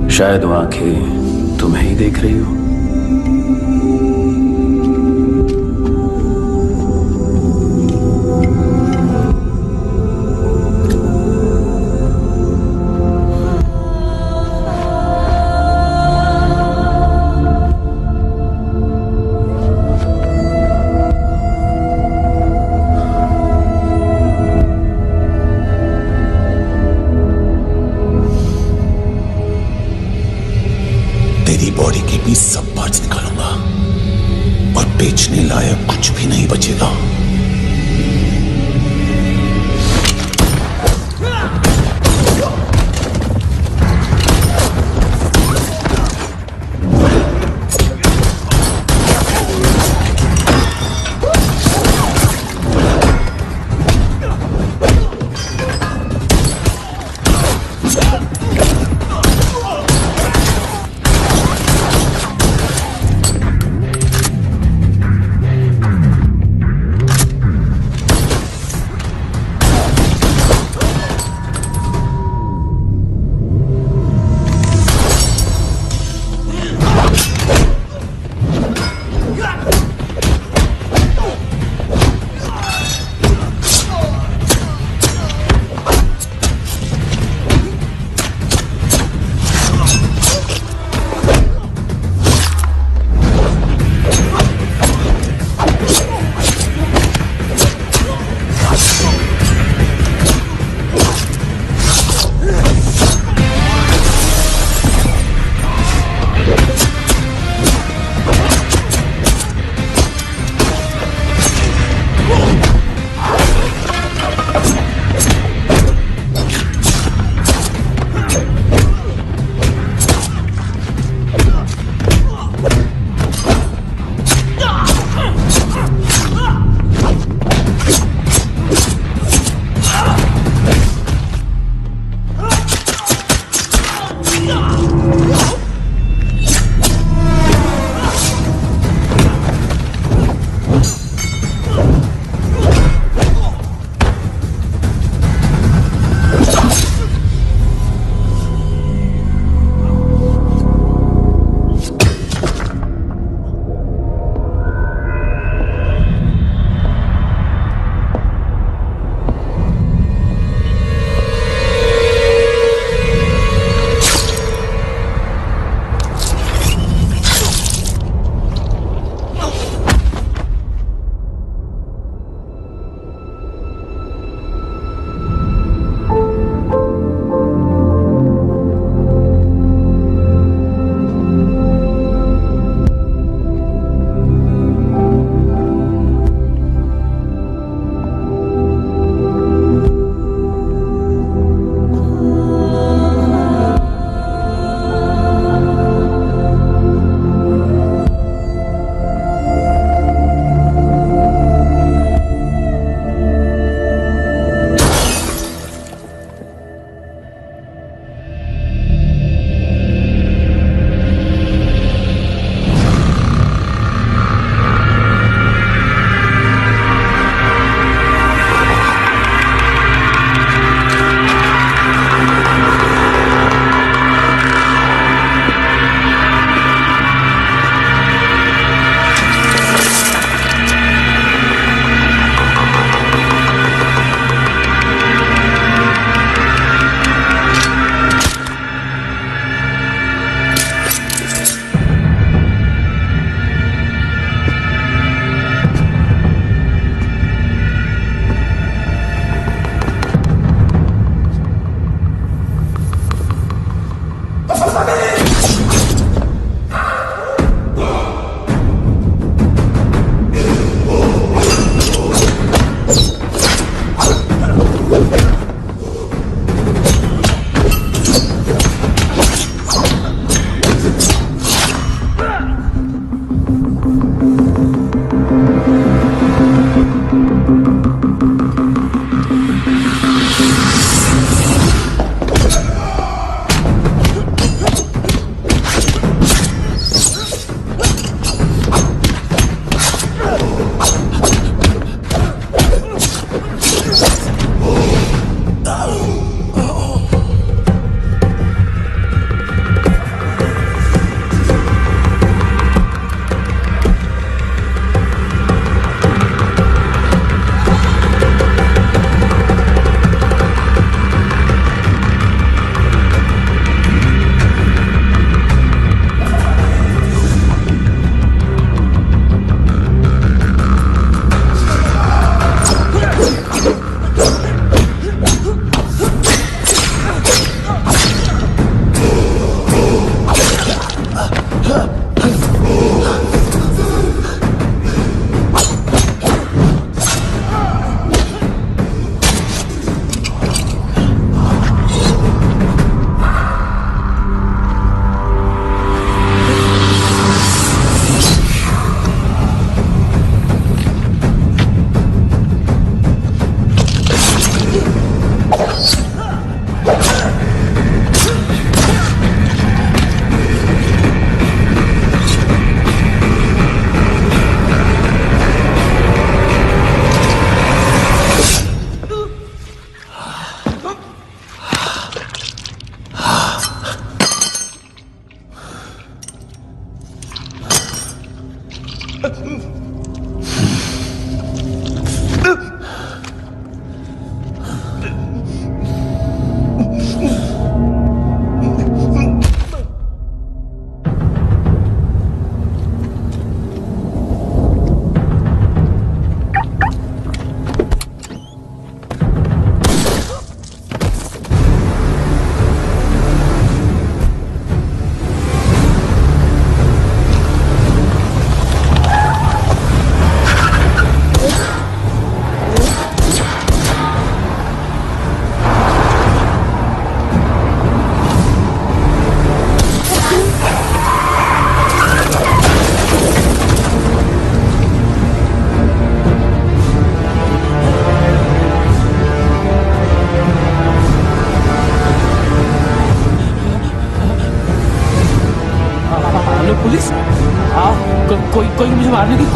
शायद वो आंखें तुम्हें ही देख रही हो। तेरी बॉडी की भी 100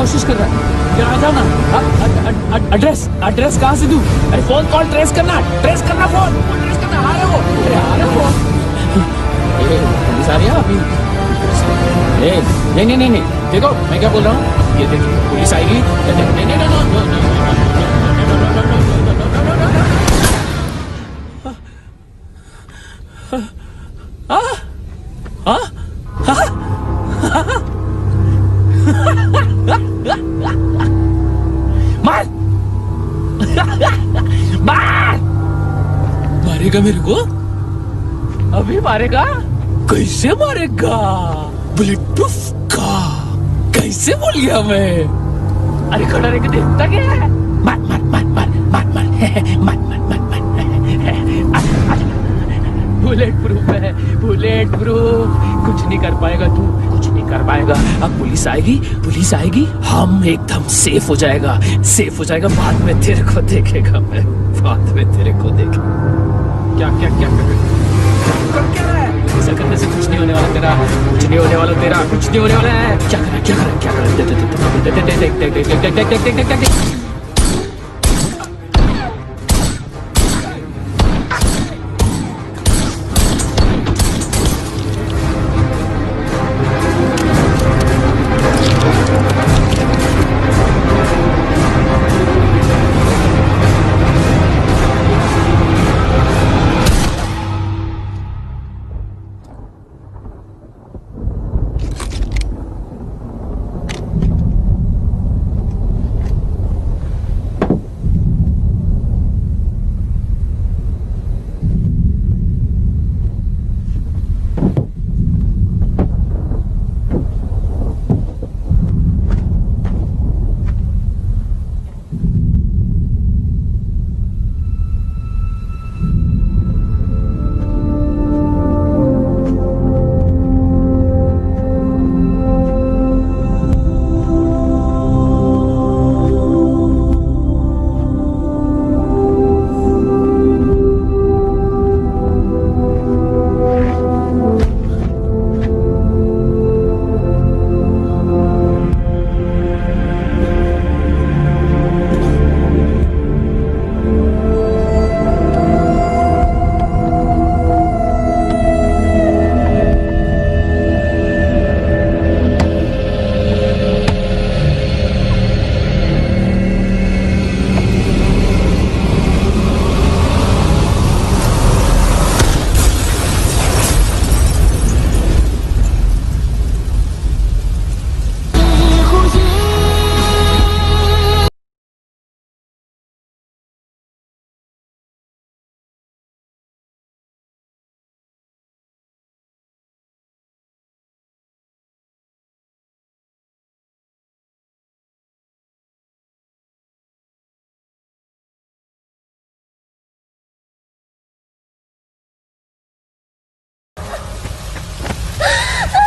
कोशिश कर रहा है। यार आ जाओ ना। एड्रेस कहाँ से दूं? अरे फोन कॉल ट्रेस करना फोन ट्रेस करना। आ रहे हो? अरे आ रहे हो? पुलिस आ रही है अभी। नहीं देखो मैं क्या बोल रहा हूँ, ये देखिए पुलिस आएगी। मार मारेगा मेरे को? अभी मारेगा? कैसे मारेगा? बुलेट प्रूफ का कैसे बोल गया मैं? अरे खड़ा रह के देखता क्या है? मार मार मार मार मार मार मार मार मार बुलेट प्रूफ है, बुलेट प्रूफ। कुछ नहीं कर पाएगा तू, कुछ नहीं कर पाएगा। अब पुलिस आएगी, हम एकदम सेफ हो जाएगा। बाद में तेरे को देखेगा मैं, बाद में तेरे को देखेगा। क्या ऐसा करने से कुछ नहीं होने वाला तेरा, कुछ नहीं होने वाला है। क्या कर देख।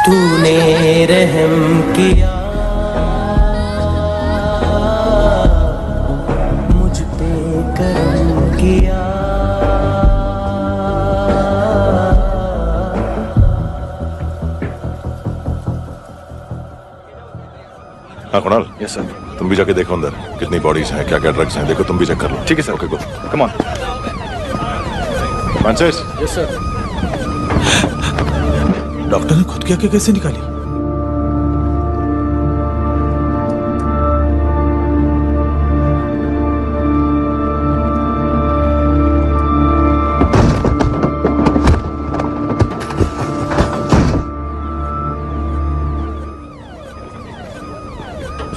तूने रहम किया मुझ पे, करम किया। हाँ कुणाल, यस सर। तुम भी जाके देखो अंदर कितनी बॉडीज हैं, क्या क्या ड्रग्स हैं, देखो तुम भी चेक कर लो। ठीक है sir. Okay go, come on. Francis. Yes sir. Doctor ने खुद की आंखें कैसे निकाली?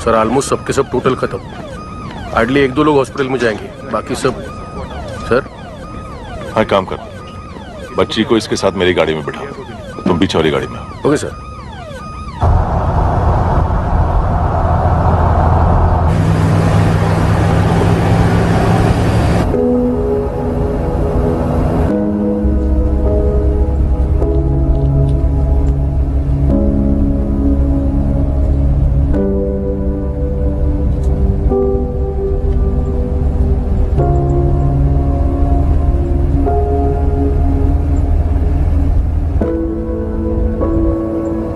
सर ऑलमोस्ट सबके सब टोटल खत्म। हार्डली 1-2 लोग हॉस्पिटल में जाएंगे, बाकी सब। सर हाँ, काम कर, बच्ची को इसके साथ मेरी गाड़ी में बिठा, तुम पीछे वाली गाड़ी में। Okay sir.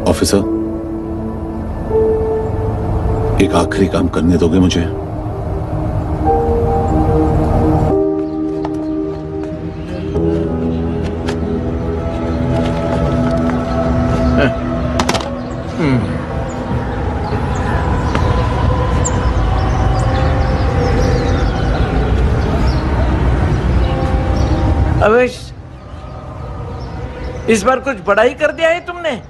ऑफिसर, एक आखिरी काम करने दोगे मुझे? अवेश, इस बार कुछ बड़ा ही कर दिया है तुमने।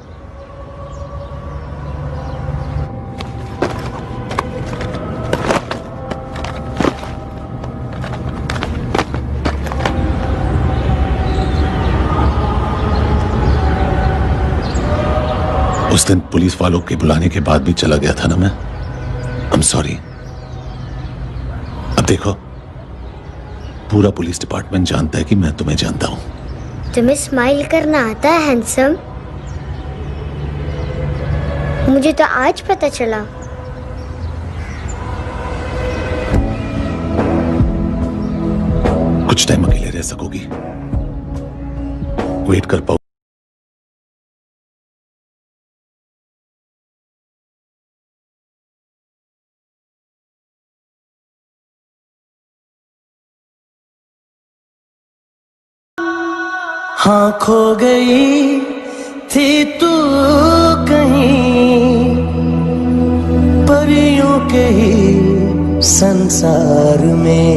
उस दिन पुलिस वालों के बुलाने के बाद भी चला गया था ना मैं। I am sorry. अब देखो, पूरा पुलिस डिपार्टमेंट जानता है कि मैं तुम्हें जानता हूं। तुम्हें स्माइल करना आता है हैंडसम? मुझे तो आज पता चला। कुछ टाइम अकेले रह सकोगी? वेट कर पाओ? हाँ, खो गई थी तू कहीं परियों के ही संसार में।